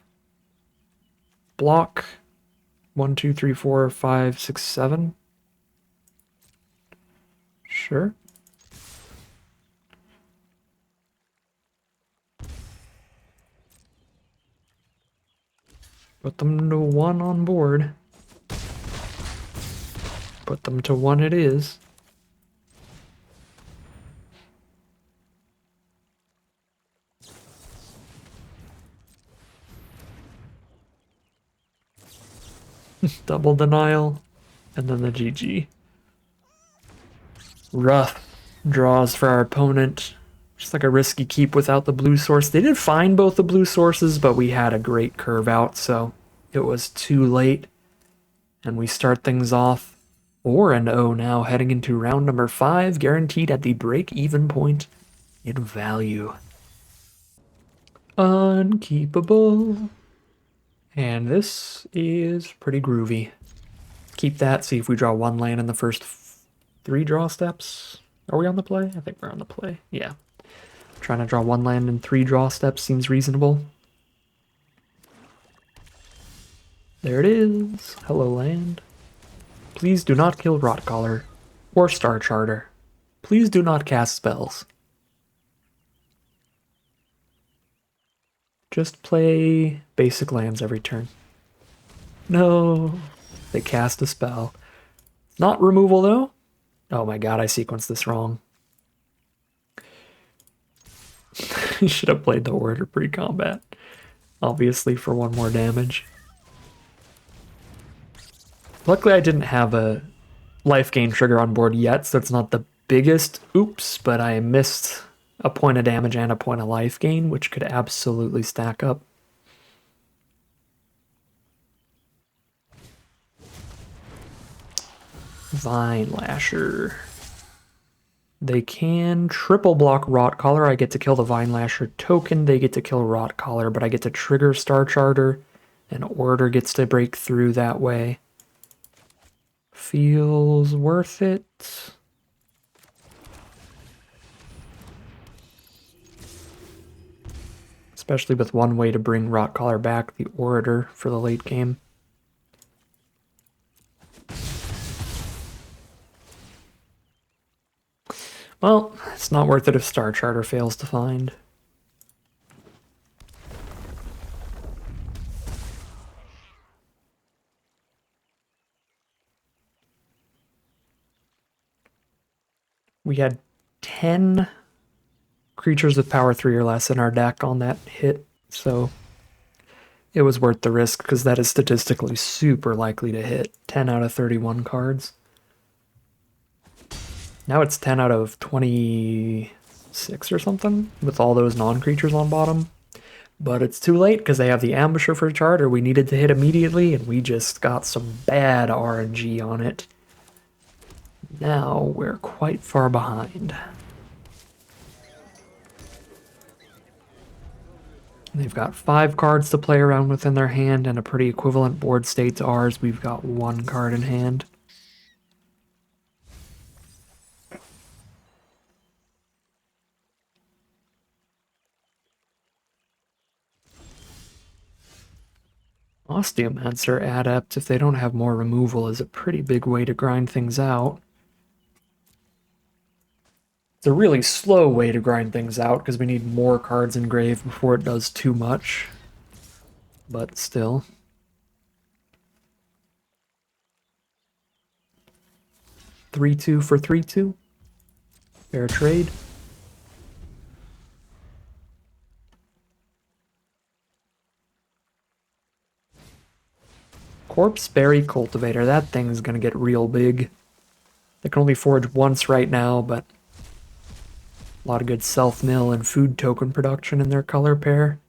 Block 1, 2, 3, 4, 5, 6, 7. Sure. Put them to 1 on board. Put them to 1 it is. Double denial, and then the GG. Rough draws for our opponent. Just like a risky keep without the blue source. They did find both the blue sources, but we had a great curve out, so it was too late. And we start things off 4-0 now, heading into round number 5, guaranteed at the break-even point in value. Unkeepable. And this is pretty groovy. Keep that, see if we draw 1 land in the first 3 draw steps. Are we on the play? I think we're on the play. Yeah. Trying to draw 1 land in 3 draw steps seems reasonable. There it is. Hello, land. Please do not kill Rotcaller or Star Charter. Please do not cast spells. Just play basic lands every turn. No, they cast a spell. Not removal, though. Oh my god, I sequenced this wrong. You should have played the Orator pre-combat. Obviously, for 1 more damage. Luckily, I didn't have a life gain trigger on board yet, so it's not the biggest oops, but I missed a point of damage and a point of life gain, which could absolutely stack up. Vine Lasher. They can triple block Rotcaller. I get to kill the Vine Lasher token. They get to kill Rotcaller, but I get to trigger Star Charter, and Orator gets to break through that way. Feels worth it. Especially with 1 way to bring Rotcaller back, the Orator, for the late game. Well, it's not worth it if Star Charter fails to find. We had 10 creatures with power 3 or less in our deck on that hit, so it was worth the risk because that is statistically super likely to hit 10 out of 31 cards. Now it's 10 out of 26 or something with all those non-creatures on bottom. But it's too late because they have the Ambusher for Charter we needed to hit immediately, and we just got some bad RNG on it. Now we're quite far behind. They've got 5 cards to play around with in their hand and a pretty equivalent board state to ours. We've got 1 card in hand. Osteomancer Adept, if they don't have more removal, is a pretty big way to grind things out. It's a really slow way to grind things out because we need more cards in grave before it does too much. But still. Three-two for 3-2. Fair trade. Corpseberry Cultivator. That thing's gonna get real big. They can only forge once right now, but a lot of good self-mill and food token production in their color pair.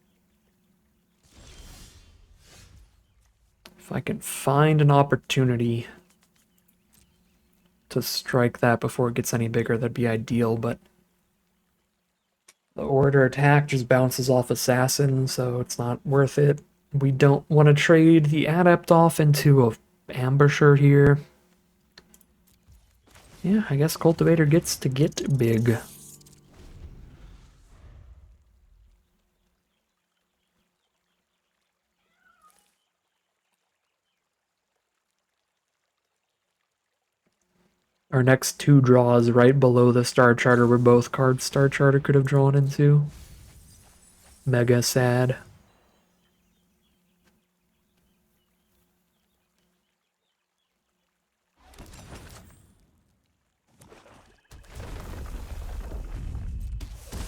If I can find an opportunity to strike that before it gets any bigger, that'd be ideal, but the Orator attack just bounces off Assassin, so it's not worth it. We don't want to trade the Adept off into a Ambusher here. Yeah, I guess Cultivator gets to get big. Our next 2 draws right below the Star Charter were both cards Star Charter could have drawn into. Mega sad.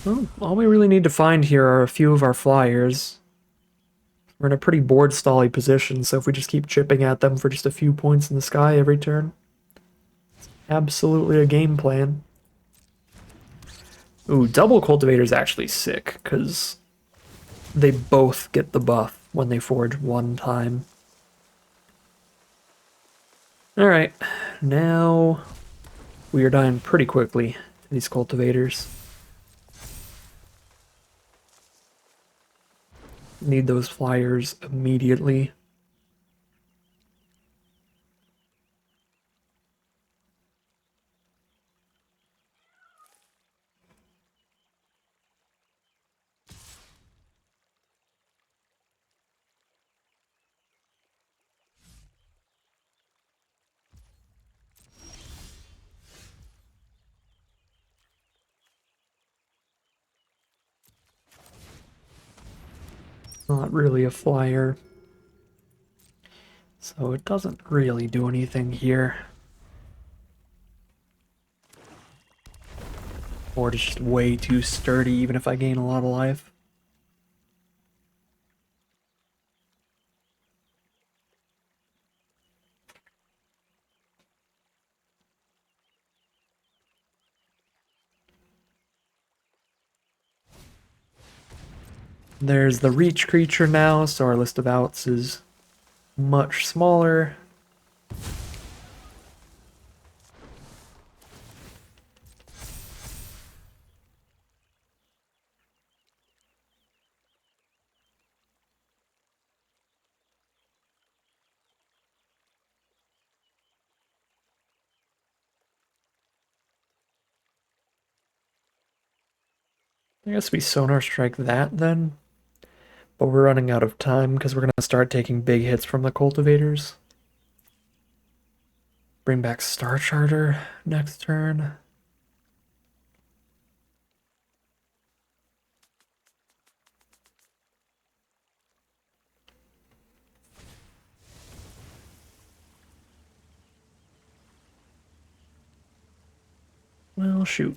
Well, all we really need to find here are a few of our flyers. We're in a pretty board stally position, so if we just keep chipping at them for just a few points in the sky every turn, it's absolutely a game plan. Ooh, double cultivator's actually sick, because they both get the buff when they forge 1 time. Alright, now we are dying pretty quickly to these cultivators. Need those flyers immediately. Not really a flyer, so it doesn't really do anything here. Or it's just way too sturdy even if I gain a lot of life. There's the reach creature now, so our list of outs is much smaller. I guess we Sonar Strike that then. But we're running out of time because we're going to start taking big hits from the cultivators. Bring back Star Charter next turn. Well, shoot.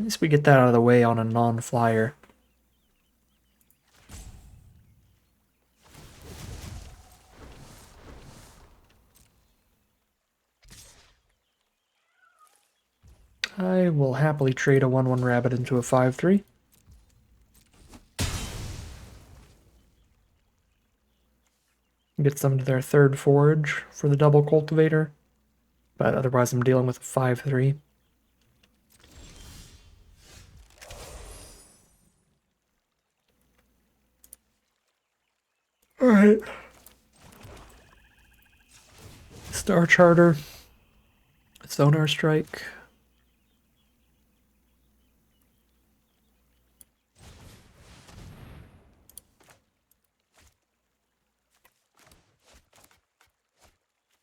At least we get that out of the way on a non-flyer. I will happily trade a 1/1 rabbit into a 5/3. Gets them to their third forage for the double cultivator. But otherwise I'm dealing with a 5/3. Alright. Star Charter. Sonar Strike.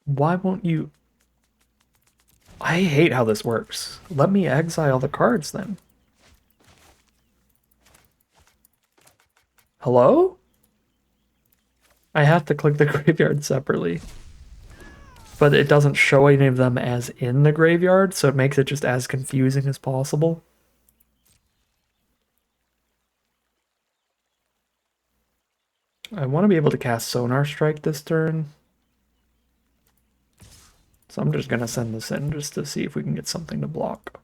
Why won't you... I hate how this works. Let me exile the cards then. Hello? I have to click the graveyard separately. But it doesn't show any of them as in the graveyard, so it makes it just as confusing as possible. I want to be able to cast Sonar Strike this turn. So I'm just going to send this in just to see if we can get something to block.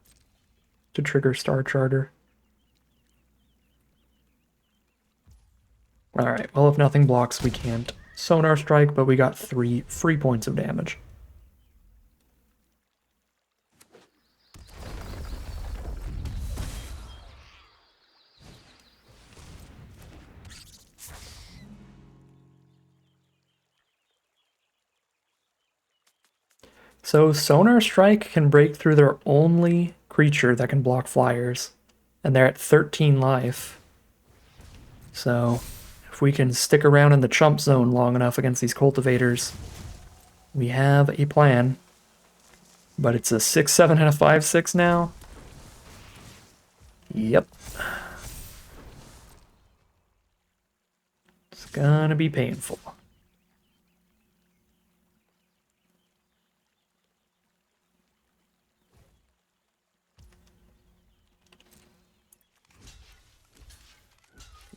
To trigger Star Charter. Alright, well if nothing blocks we can't Sonar Strike, but we got 3 free points of damage. So Sonar Strike can break through their only creature that can block flyers, and they're at 13 life. So if we can stick around in the chump zone long enough against these cultivators, we have a plan. But it's a 6/7 and a 5/6 now. Yep. It's gonna be painful.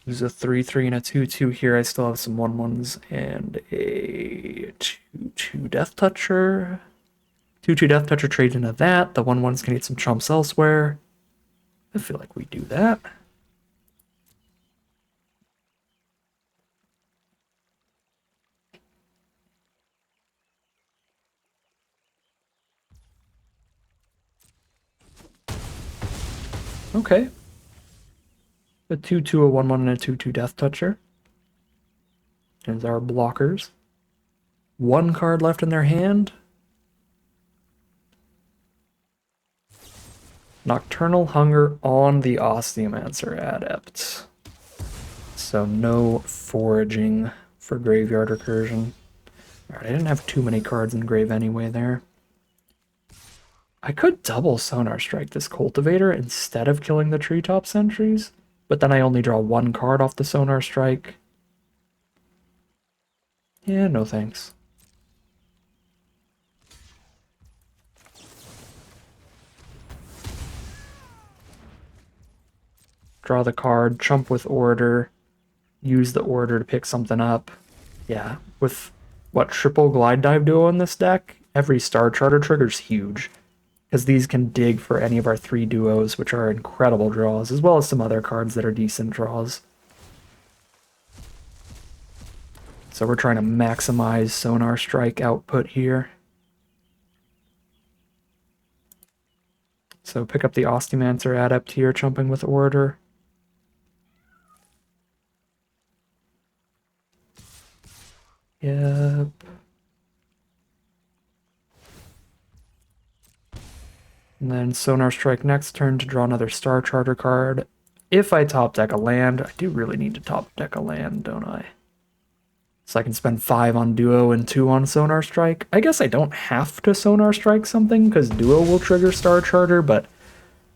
Use a 3/3 and a 2/2 here. I still have some 1/1s and a 2/2 Death Toucher. 2/2 Death Toucher trades into that. The 1/1s can get some chumps elsewhere. I feel like we do that. Okay. A 2/2, a 1/1, and a 2/2 Death Toucher. There's our blockers. One card left in their hand. Nocturnal Hunger on the Osteomancer Adept. So no foraging for Graveyard Recursion. Alright, I didn't have too many cards in grave anyway there. I could double Sonar Strike this Cultivator instead of killing the Treetop Sentries, but then I only draw one card off the Sonar Strike. Yeah, no thanks. Draw the card, chump with Order, use the Order to pick something up. Yeah, with what, triple Glide Dive Duo in this deck, every Star Charter trigger's huge, because these can dig for any of our 3 duos, which are incredible draws, as well as some other cards that are decent draws. So we're trying to maximize Sonar Strike output here. So pick up the Osteomancer Adept here, chumping with Order. Yep. And then Sonar Strike next turn to draw another Star Charter card. If I top deck a land, I do really need to top deck a land, don't I? So I can spend 5 on Duo and 2 on Sonar Strike. I guess I don't have to Sonar Strike something, because Duo will trigger Star Charter, but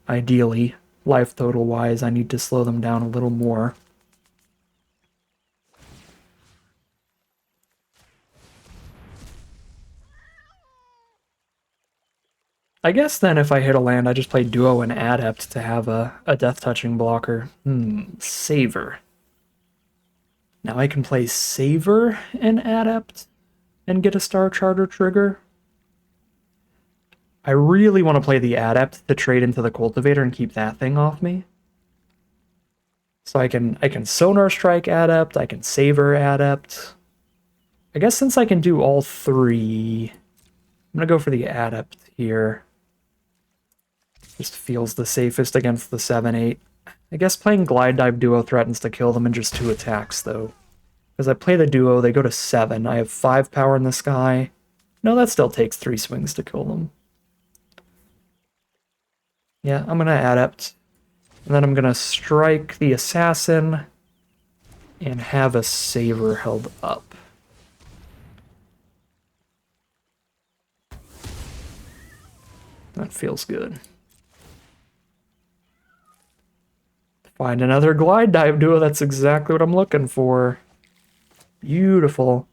ideally, life total wise, I need to slow them down a little more. I guess then if I hit a land, I just play Duo and Adept to have a Death Touching blocker. Savor. Now I can play Savor and Adept and get a Star Charter trigger. I really want to play the Adept to trade into the Cultivator and keep that thing off me. So I can Sonar Strike Adept, I can Savor Adept. I guess since I can do all three, I'm going to go for the Adept here. Just feels the safest against the 7-8. I guess playing Glide Dive Duo threatens to kill them in just 2 attacks, though. Because I play the Duo, they go to 7. I have 5 power in the sky. No, that still takes 3 swings to kill them. Yeah, I'm going to Adept. And then I'm going to strike the Assassin and have a Savor held up. That feels good. Find another Glide Dive Duo. That's exactly what I'm looking for. Beautiful.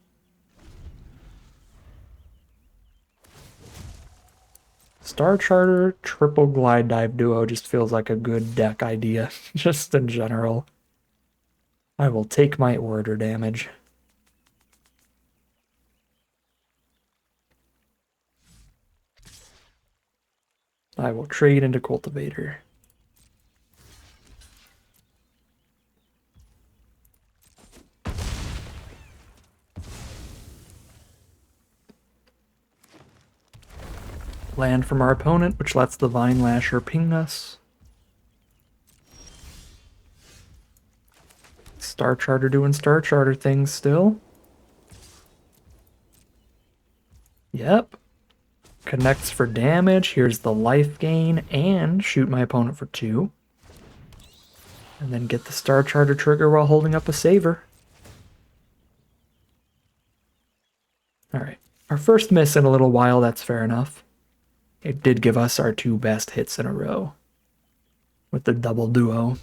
Star Charter triple Glide Dive Duo just feels like a good deck idea, just in general. I will take my order damage. I will trade into Cultivator. Land from our opponent, which lets the Vine Lasher ping us. Star Charter doing Star Charter things still. Yep. Connects for damage. Here's the life gain and shoot my opponent for 2. And then get the Star Charter trigger while holding up a Savor. Alright. Our first miss in a little while, that's fair enough. It did give us our 2 best hits in a row with the double Duo.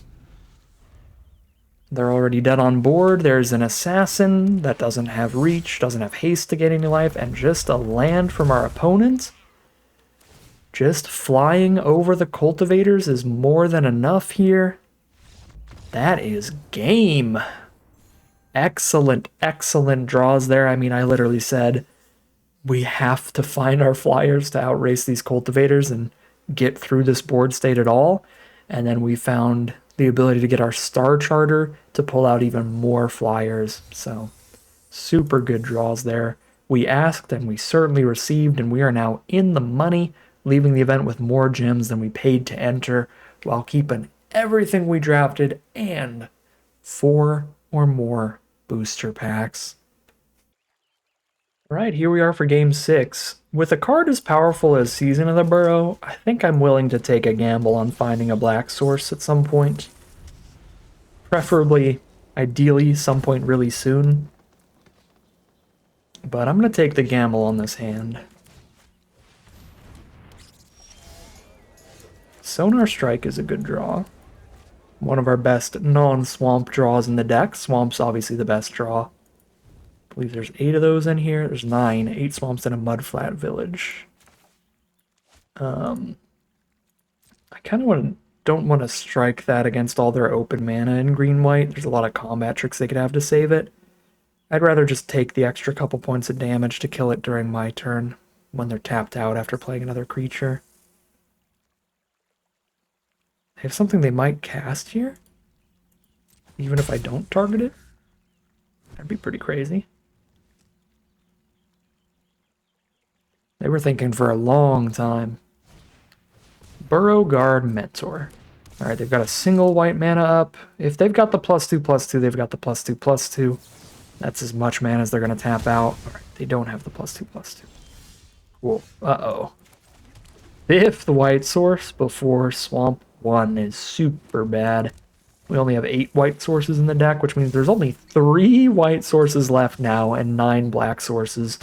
They're already dead on board. There's an Assassin that doesn't have reach, doesn't have haste to get any life, and just a land from our opponent. Just flying over the Cultivators is more than enough here. That is game. Excellent, excellent draws there. I mean, I literally said, we have to find our flyers to outrace these Cultivators and get through this board state at all. And then we found the ability to get our Star Charter to pull out even more flyers. So, super good draws there. We asked and we certainly received, and we are now in the money, leaving the event with more gems than we paid to enter, while keeping everything we drafted and 4 or more booster packs. Right, here we are for Game 6. With a card as powerful as Season of the Burrow, I think I'm willing to take a gamble on finding a black source at some point. Preferably, ideally, some point really soon. But I'm going to take the gamble on this hand. Sonar Strike is a good draw. One of our best non-swamp draws in the deck. Swamp's obviously the best draw. I believe there's 8 of those in here. There's 9. 8 swamps in a mudflat village. I kind of don't want to strike that against all their open mana in green-white. There's a lot of combat tricks they could have to save it. I'd rather just take the extra couple points of damage to kill it during my turn when they're tapped out after playing another creature. They have something they might cast here? Even if I don't target it? That'd be pretty crazy. They were thinking for a long time. Burrow Guard Mentor. Alright, they've got a single white mana up. If they've got the +2/+2, they've got the +2/+2. That's as much mana as they're going to tap out. Alright, they don't have the +2/+2. Cool. Uh-oh. 5th white source before Swamp 1 is super bad. We only have 8 white sources in the deck, which means there's only 3 white sources left now and 9 black sources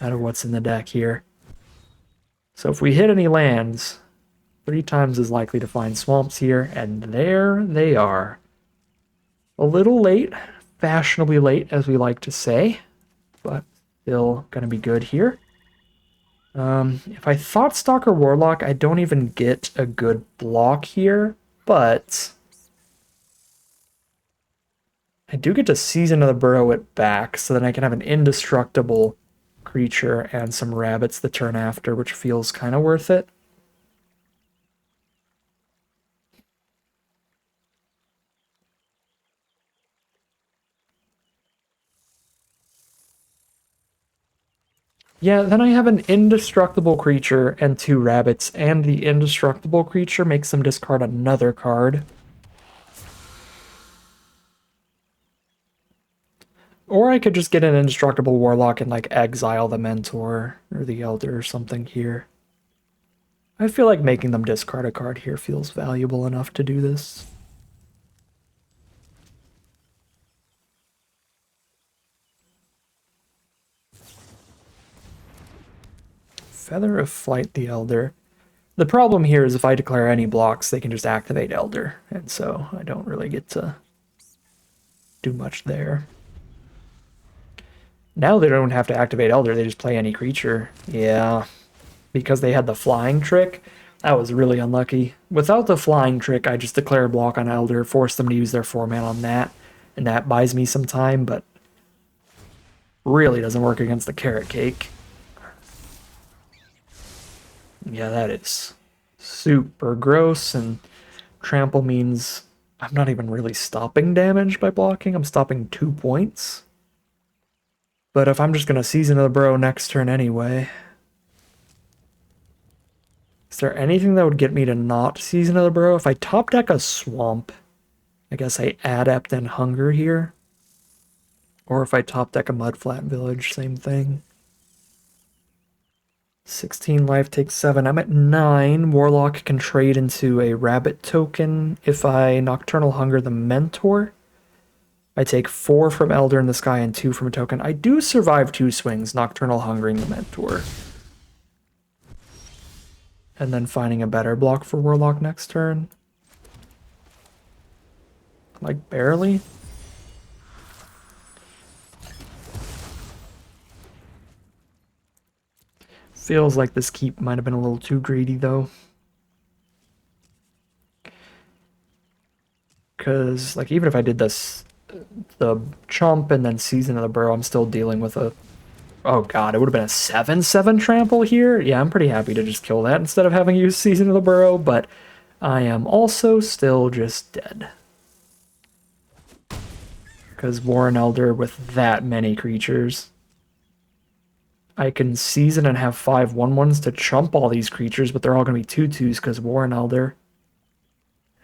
out of what's in the deck here. So if we hit any lands, 3 times as likely to find swamps here, and there they are. A little late, fashionably late as we like to say, but still going to be good here. If I thought Stalker Warlock, I don't even get a good block here, but I do get to Season of the Burrow it back, so then I can have an indestructible creature and some rabbits the turn after, which feels kind of worth it. Yeah, then I have an indestructible creature and 2 rabbits, and the indestructible creature makes them discard another card. Or I could just get an indestructible warlock and like exile the mentor or the elder or something here. I feel like making them discard a card here feels valuable enough to do this. Feather of Flight the Elder. The problem here is if I declare any blocks, they can just activate Elder, and so I don't really get to do much there. Now they don't have to activate Elder, they just play any creature. Yeah, because they had the flying trick, that was really unlucky. Without the flying trick, I just declare a block on Elder, force them to use their 4-mana on that, and that buys me some time, but really doesn't work against the Carrot Cake. Yeah, that is super gross, and trample means I'm not even really stopping damage by blocking, I'm stopping 2 points. But if I'm just going to Season of the Burrow next turn anyway... Is there anything that would get me to not Season of the Burrow? If I top deck a Swamp, I guess I Adept and Hunger here. Or if I top deck a Mudflat Village, same thing. 16 life takes 7. I'm at 9. Warlock can trade into a Rabbit token if I Nocturnal Hunger the Mentor. I take 4 from Elder in the Sky and 2 from a token. I do survive 2 swings, Nocturnal Hungering the Mentor. And then finding a better block for Warlock next turn. Like, barely. Feels like this keep might have been a little too greedy, though. Because, like, even if I did this, the Chomp and then Season of the Burrow, I'm still dealing with a... Oh god, it would have been a 7/7 trample here? Yeah, I'm pretty happy to just kill that instead of having used Season of the Burrow, but I am also still just dead. Because Warren Elder with that many creatures... I can Season and have 5 1/1s to chump all these creatures, but they're all going to be 2/2s because Warren Elder.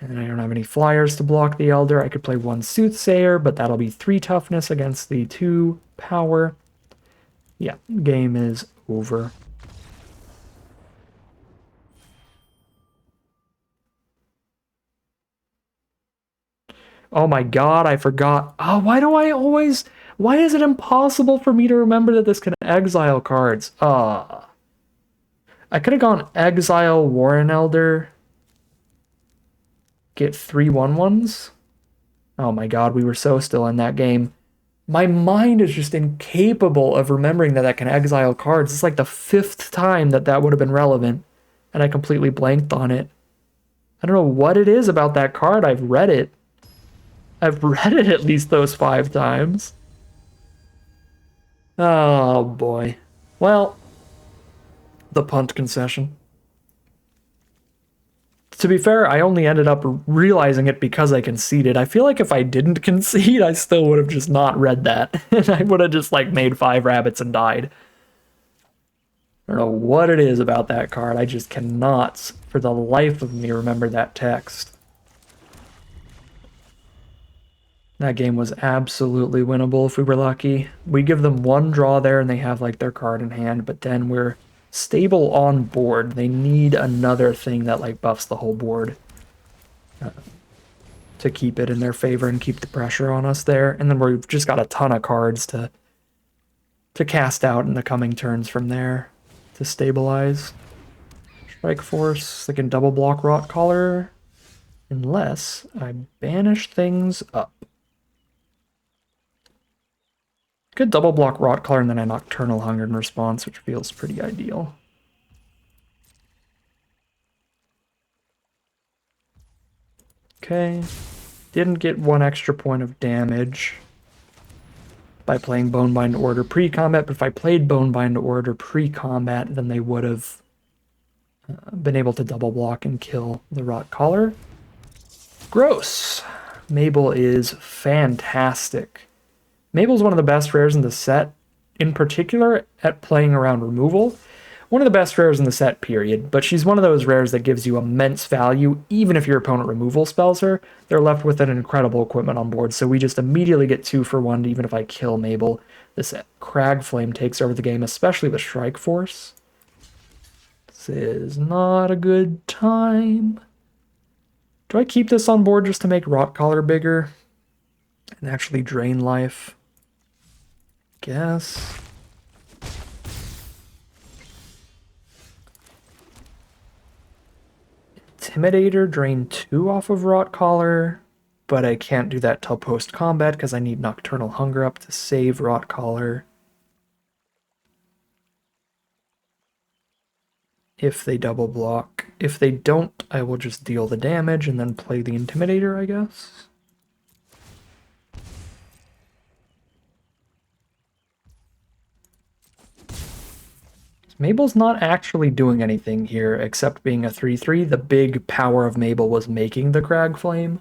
And I don't have any flyers to block the Elder. I could play 1 Soothsayer, but that'll be 3 toughness against the 2 power. Yeah, game is over. Oh my god, I forgot. Oh, why do I always... Why is it impossible for me to remember that this can exile cards? I could have gone exile Warren Elder. Get 3 1/1s. Oh my god, we were so still in that game. My mind is just incapable of remembering that can exile cards. It's like the 5th time that would have been relevant, and I completely blanked on it. I don't know what it is about that card. I've read it at least those 5 times. Oh boy. Well, the punt concession. To be fair, I only ended up realizing it because I conceded. I feel like if I didn't concede, I still would have just not read that. And I would have just like made 5 rabbits and died. I don't know what it is about that card. I just cannot, for the life of me, remember that text. That game was absolutely winnable if we were lucky. We give them 1 draw there and they have like their card in hand, but then we're stable on board. They need another thing that like buffs the whole board to keep it in their favor and keep the pressure on us there. And then we've just got a ton of cards to cast out in the coming turns from there to stabilize. Strike Force, they can double block Rot Collar unless I banish things up. Could double block Rot Collar and then a Nocturnal Hunger in response, which feels pretty ideal. Okay. Didn't get 1 extra point of damage by playing Bonebind Order pre-combat, but if I played Bonebind Order pre-combat, then they would have been able to double block and kill the Rot Collar. Gross. Mabel is fantastic. Mabel's one of the best rares in the set, in particular at playing around removal. One of the best rares in the set, period, but she's one of those rares that gives you immense value, even if your opponent removal spells her. They're left with an incredible equipment on board, so we just immediately get 2 for 1, even if I kill Mabel. This Crag Flame takes over the game, especially with Strike Force. This is not a good time. Do I keep this on board just to make Rot Collar bigger and actually drain life? Guess. Intimidator, drain 2 off of Rot Collar, but I can't do that till post-combat because I need Nocturnal Hunger up to save Rot Collar. If they double block. If they don't, I will just deal the damage and then play the Intimidator, I guess. Mabel's not actually doing anything here except being a 3/3. The big power of Mabel was making the Crag Flame.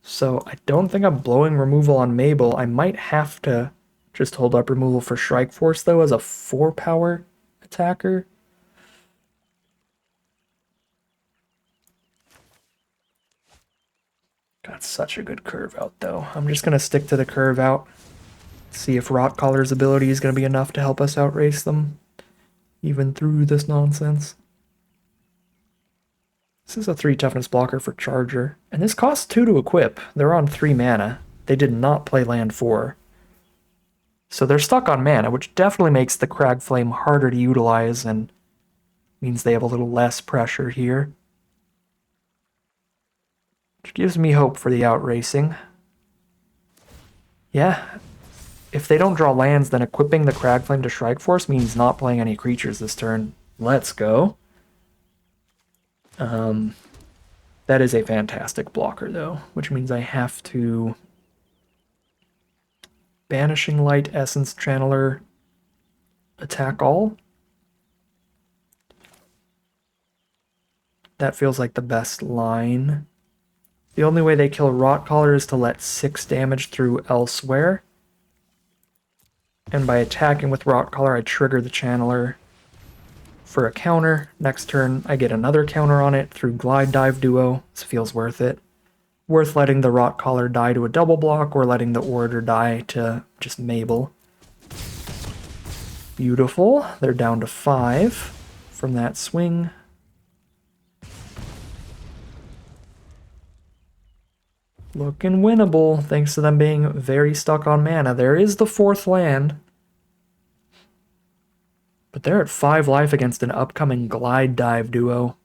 So I don't think I'm blowing removal on Mabel. I might have to just hold up removal for Strike Force, though, as a 4-power attacker. Got such a good curve out, though. I'm just going to stick to the curve out. See if Rot Collar's ability is going to be enough to help us outrace them, even through this nonsense. This is a 3 toughness blocker for Charger, and this costs 2 to equip. They're on 3 mana. They did not play land 4. So they're stuck on mana, which definitely makes the Crag Flame harder to utilize and means they have a little less pressure here. Which gives me hope for the outracing. Yeah, if they don't draw lands, then equipping the Crag Flame to Strike Force means not playing any creatures this turn. Let's go. That is a fantastic blocker, though, which means I have to Banishing Light, Essence Channeler, attack all. That feels like the best line. The only way they kill Rot Collar is to let 6 damage through elsewhere. And by attacking with Rot Collar, I trigger the Channeler for a counter. Next turn, I get another counter on it through Glide Dive Duo. This feels worth it. Worth letting the Rot Collar die to a double block or letting the Orator die to just Mabel. Beautiful. They're down to 5 from that swing. Looking winnable, thanks to them being very stuck on mana. There is the 4th land. But they're at 5 life against an upcoming Glide Dive Duo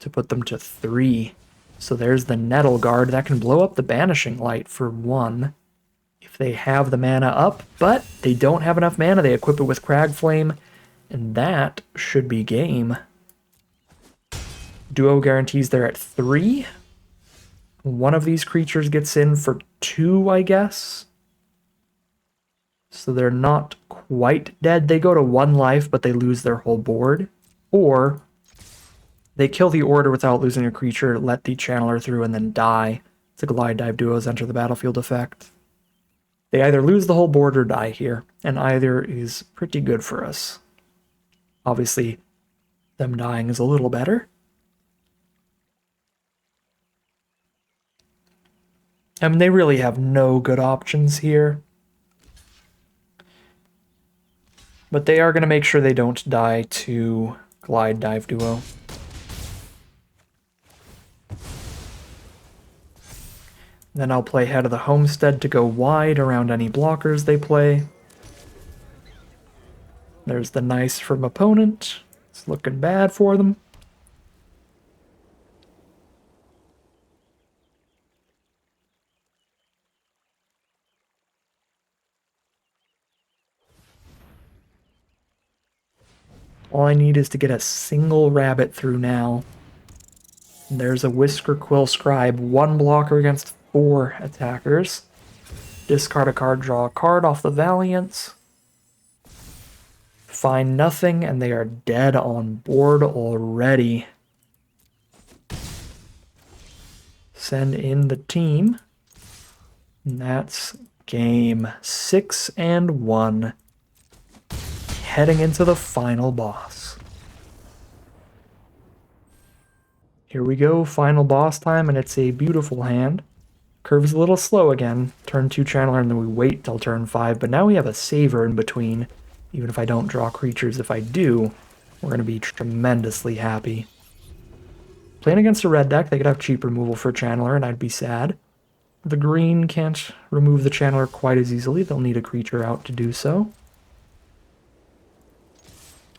to put them to 3. So there's the Nettle Guard. That can blow up the Banishing Light for 1 if they have the mana up, but they don't have enough mana. They equip it with Crag Flame, and that should be game. Duo guarantees they're at 3. One of these creatures gets in for 2, I guess. So they're not quite dead. They go to 1 life, but they lose their whole board. Or they kill the Orator without losing a creature, let the Channeler through, and then die. It's a Glide Dive Duo's Enter the Battlefield effect. They either lose the whole board or die here, and either is pretty good for us. Obviously, them dying is a little better. I mean, they really have no good options here. But they are going to make sure they don't die to Glide Dive Duo. Then I'll play Head of the Homestead to go wide around any blockers they play. There's the nice from opponent. It's looking bad for them. All I need is to get a single rabbit through now. And there's a Whisker Quill Scribe, 1 blocker against 4 attackers. Discard a card, draw a card off the Valiants. Find nothing, and they are dead on board already. Send in the team. And that's game 6 and 1. Heading into the final boss. Here we go, final boss time, and it's a beautiful hand. Curve is a little slow again. Turn 2 Channeler, and then we wait till turn 5, but now we have a saver in between. Even if I don't draw creatures, if I do, we're going to be tremendously happy. Playing against a red deck, they could have cheap removal for Channeler, and I'd be sad. The green can't remove the Channeler quite as easily. They'll need a creature out to do so.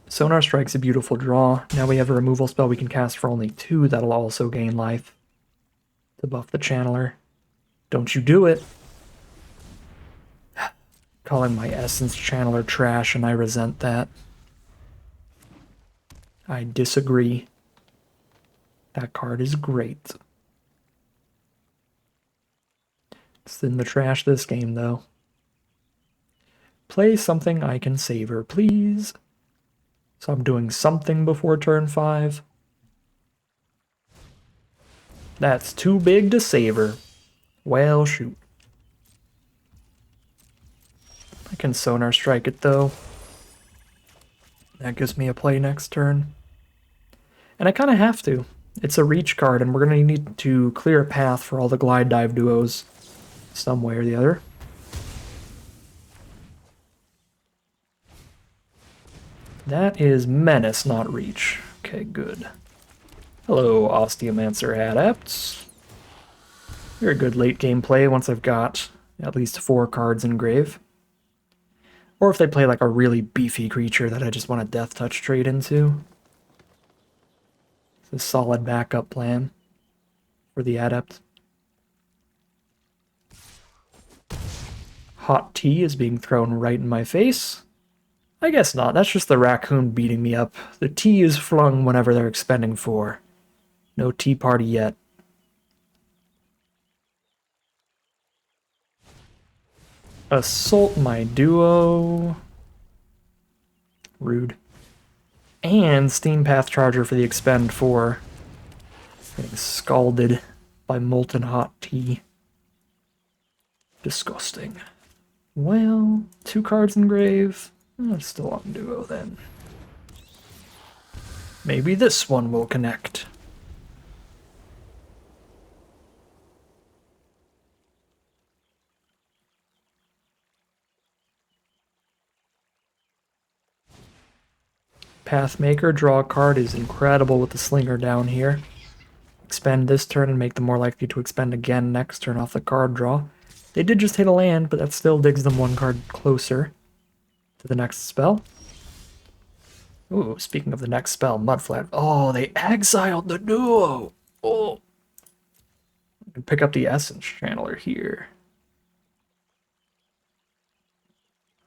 Sonar Strike's a beautiful draw. Now we have a removal spell we can cast for only 2 that'll also gain life to buff the Channeler. Don't you do it! Calling my Essence Channeler trash, and I resent that. I disagree. That card is great. It's in the trash this game, though. Play something I can savor, please. So I'm doing something before turn 5. That's too big to savor. Well, shoot. I can Sonar Strike it, though. That gives me a play next turn. And I kind of have to. It's a reach card, and we're going to need to clear a path for all the Glide Dive duos some way or the other. That is Menace, not Reach. Okay, good. Hello, Osteomancer Adepts. You're a good late game play once I've got at least 4 cards in grave. Or if they play like a really beefy creature that I just want a Death Touch trade into. It's a solid backup plan for the Adept. Hot tea is being thrown right in my face. I guess not, that's just the raccoon beating me up. The tea is flung whenever they're expending 4. No tea party yet. Assault my duo. Rude. And Steam Path Charger for the expend 4. Getting scalded by molten hot tea. Disgusting. Well, 2 cards in grave. Still on duo then. Maybe this one will connect. Pathmaker, draw a card, is incredible with the Slinger down here. Expend this turn and make them more likely to expend again next turn off the card draw. They did just hit a land, but that still digs them 1 card closer to the next spell. Ooh, speaking of the next spell, Mudflat. Oh, they exiled the duo! Oh! I can pick up the Essence Channeler here.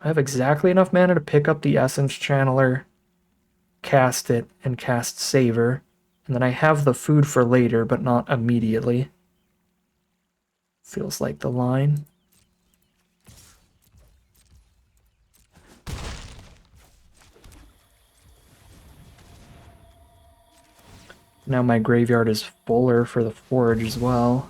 I have exactly enough mana to pick up the Essence Channeler, cast it, and cast Savor. And then I have the food for later, but not immediately. Feels like the line. Now my graveyard is fuller for the forge as well.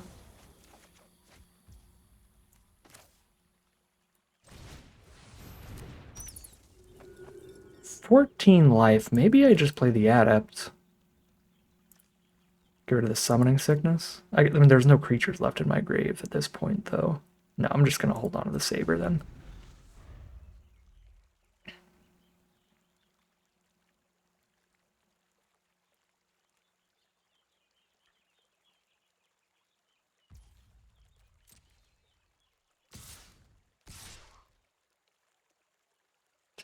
$14 life. Maybe I just play the Adept. Get rid of the Summoning Sickness. I mean, there's no creatures left in my grave at this point, though. No, I'm just going to hold on to the Saber then.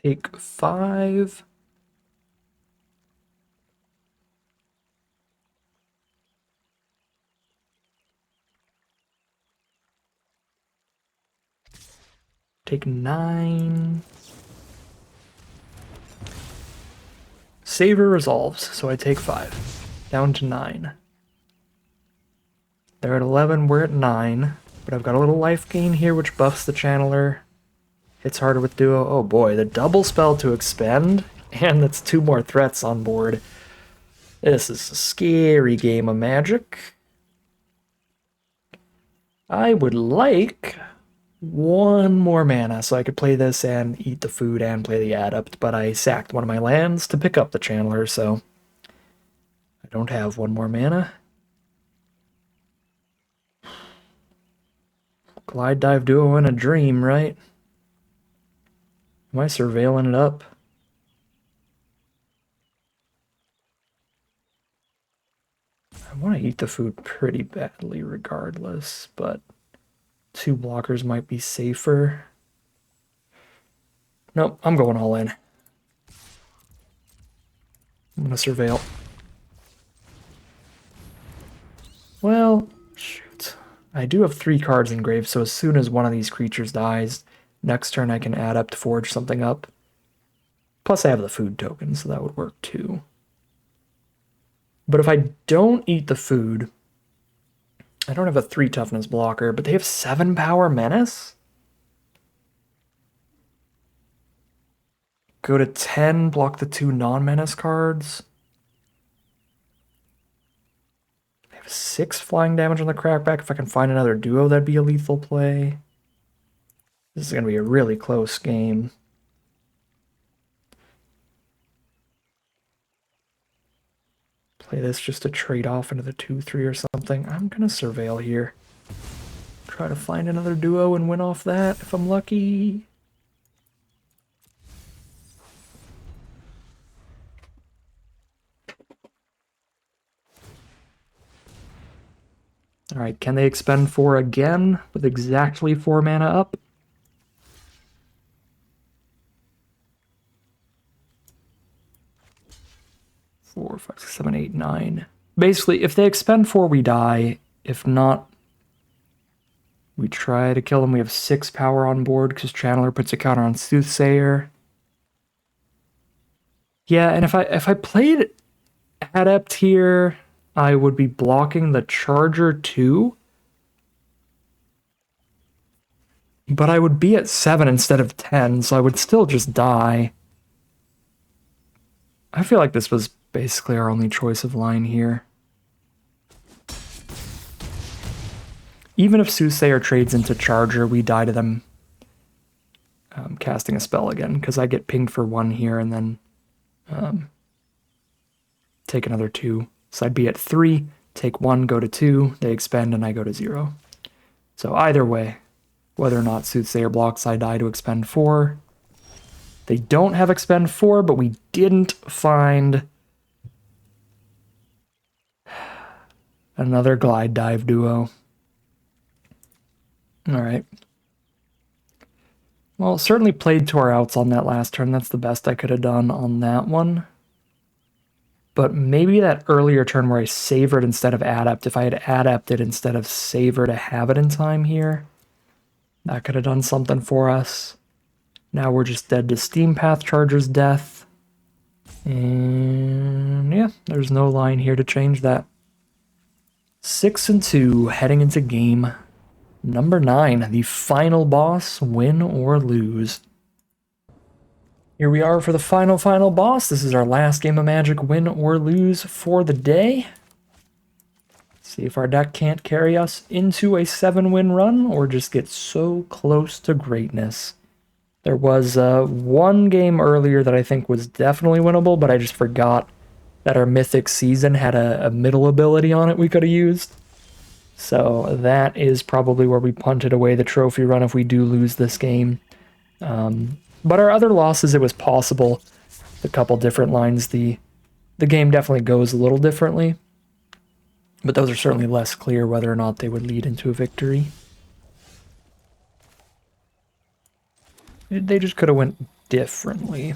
Take 5. Take 9. Saver resolves, so I take 5. Down to 9. They're at 11, we're at 9. But I've got a little life gain here, which buffs the channeler. Hits harder with duo. Oh boy, the double spell to expend, and that's 2 more threats on board. This is a scary game of Magic. I would like 1 more mana so I could play this and eat the food and play the adept, but I sacked one of my lands to pick up the channeler, so I don't have 1 more mana. Glide Dive Duo in a dream, right? Am I surveilling it up? I want to eat the food pretty badly regardless, but 2 blockers might be safer. Nope, I'm going all in. I'm going to surveil. Well, shoot. I do have 3 cards in grave, so as soon as one of these creatures dies, next turn I can add up to forge something up. Plus I have the food token, so that would work too. But if I don't eat the food, I don't have a 3 toughness blocker, but they have 7 power menace? Go to 10, block the 2 non-menace cards. 6 flying damage on the crackback. If I can find another duo, that'd be a lethal play. This is going to be a really close game. Play this just to trade off into the 2-3 or something. I'm going to surveil here. Try to find another duo and win off that if I'm lucky. Alright, can they expend 4 again with exactly 4 mana up? Four, 5, 6, 7, 8, 9. Basically, if they expend 4, we die. If not, we try to kill them. We have 6 power on board because Channeler puts a counter on Soothsayer. Yeah, and if I played Adept here, I would be blocking the Charger too. But I would be at 7 instead of 10, so I would still just die. I feel like this was basically our only choice of line here. Even if Soothsayer trades into Charger, we die to them casting a spell again, because I get pinged for 1 here and then take another 2. So I'd be at 3, take 1, go to 2, they expend, and I go to 0. So either way, whether or not Soothsayer blocks, I die to expend 4. They don't have expend 4, but we didn't find another Glide Dive duo. Alright. Well, certainly played to our outs on that last turn. That's the best I could have done on that one. But maybe that earlier turn where I savored instead of adept, if I had adepted instead of savor to have it in time here, that could have done something for us. Now we're just dead to Steam Path Charger's death. And yeah, there's no line here to change that. 6-2 heading into game number 9, the final boss, win or lose. Here we are for the final boss. This is our last game of Magic, win or lose for the day. See if our deck can't carry us into a 7-win run or just get so close to greatness. There was one game earlier that I think was definitely winnable, but I just forgot that our Mythic Season had a middle ability on it we could have used. So that is probably where we punted away the trophy run if we do lose this game. But our other losses, it was possible. A couple different lines, the game definitely goes a little differently. But those are certainly less clear whether or not they would lead into a victory. They just could have went differently.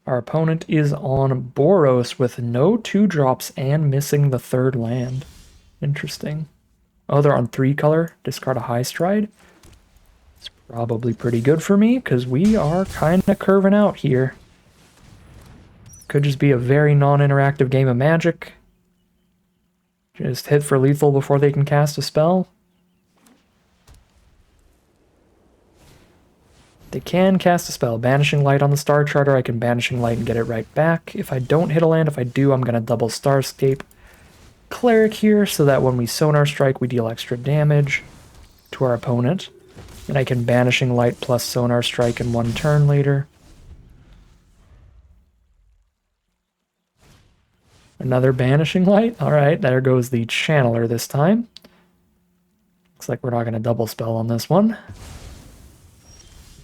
Our opponent is on Boros with no 2-drops and missing the 3rd land. Interesting. Oh, they're on 3 color. Discard a High Stride. It's Probably pretty good for me, because we are kind of curving out here. Could just be a very non-interactive game of Magic. Just hit for lethal before they can cast a spell. They can cast a spell. Banishing Light on the Star Charter, I can Banishing Light and get it right back. If I don't hit a land, if I do, I'm going to double Starscape Cleric here, so that when we Sonar Strike, we deal extra damage to our opponent. And I can Banishing Light plus Sonar Strike in one turn later. Another Banishing Light. Alright, there goes the Channeler this time. Looks like we're not going to double spell on this one.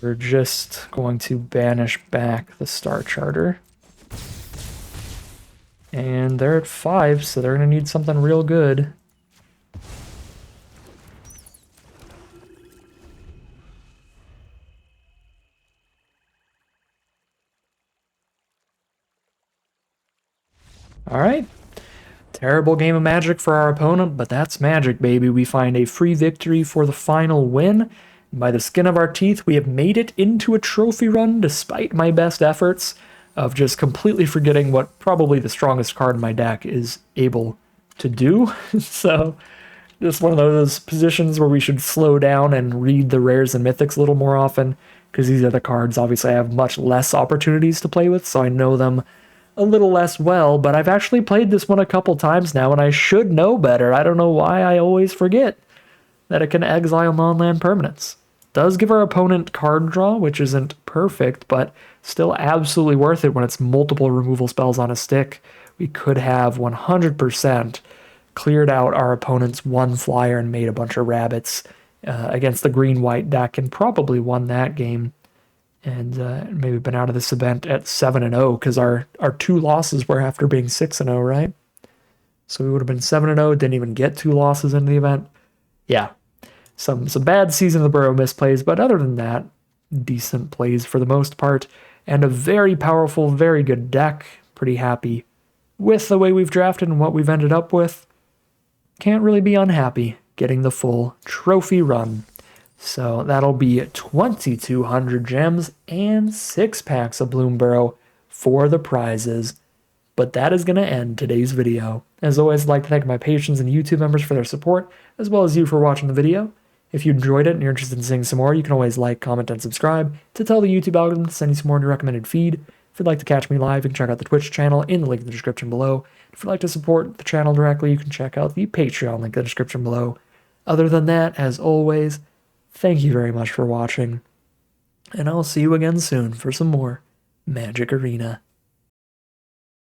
We're just going to banish back the Star Charter. And they're at 5, so they're going to need something real good. Alright. Terrible game of Magic for our opponent, but that's Magic, baby. We find a free victory for the final win. By the skin of our teeth, we have made it into a trophy run despite my best efforts of just completely forgetting what probably the strongest card in my deck is able to do. So, just one of those positions where we should slow down and read the rares and mythics a little more often, because these are the cards obviously I have much less opportunities to play with, so I know them a little less well, but I've actually played this one a couple times now, and I should know better. I don't know why I always forget that it can exile non-land permanents. Does give our opponent card draw, which isn't perfect, but still absolutely worth it when it's multiple removal spells on a stick. We could have 100% cleared out our opponent's one flyer and made a bunch of rabbits against the green-white deck and probably won that game. And maybe been out of this event at 7-0, because our 2 losses were after being 6-0, right? So we would have been 7-0, didn't even get 2 losses into the event. Yeah, some bad season of the Burrow misplays, but other than that, decent plays for the most part, and a very powerful, very good deck. Pretty happy with the way we've drafted and what we've ended up with. Can't really be unhappy getting the full trophy run. So that'll be 2,200 gems and 6 packs of Bloomburrow for the prizes. But that is going to end today's video. As always, I'd like to thank my patrons and YouTube members for their support, as well as you for watching the video. If you enjoyed it and you're interested in seeing some more, you can always like, comment, and subscribe to tell the YouTube algorithm to send you some more in your recommended feed. If you'd like to catch me live, you can check out the Twitch channel in the link in the description below. If you'd like to support the channel directly, you can check out the Patreon link in the description below. Other than that, as always, thank you very much for watching, and I'll see you again soon for some more Magic Arena.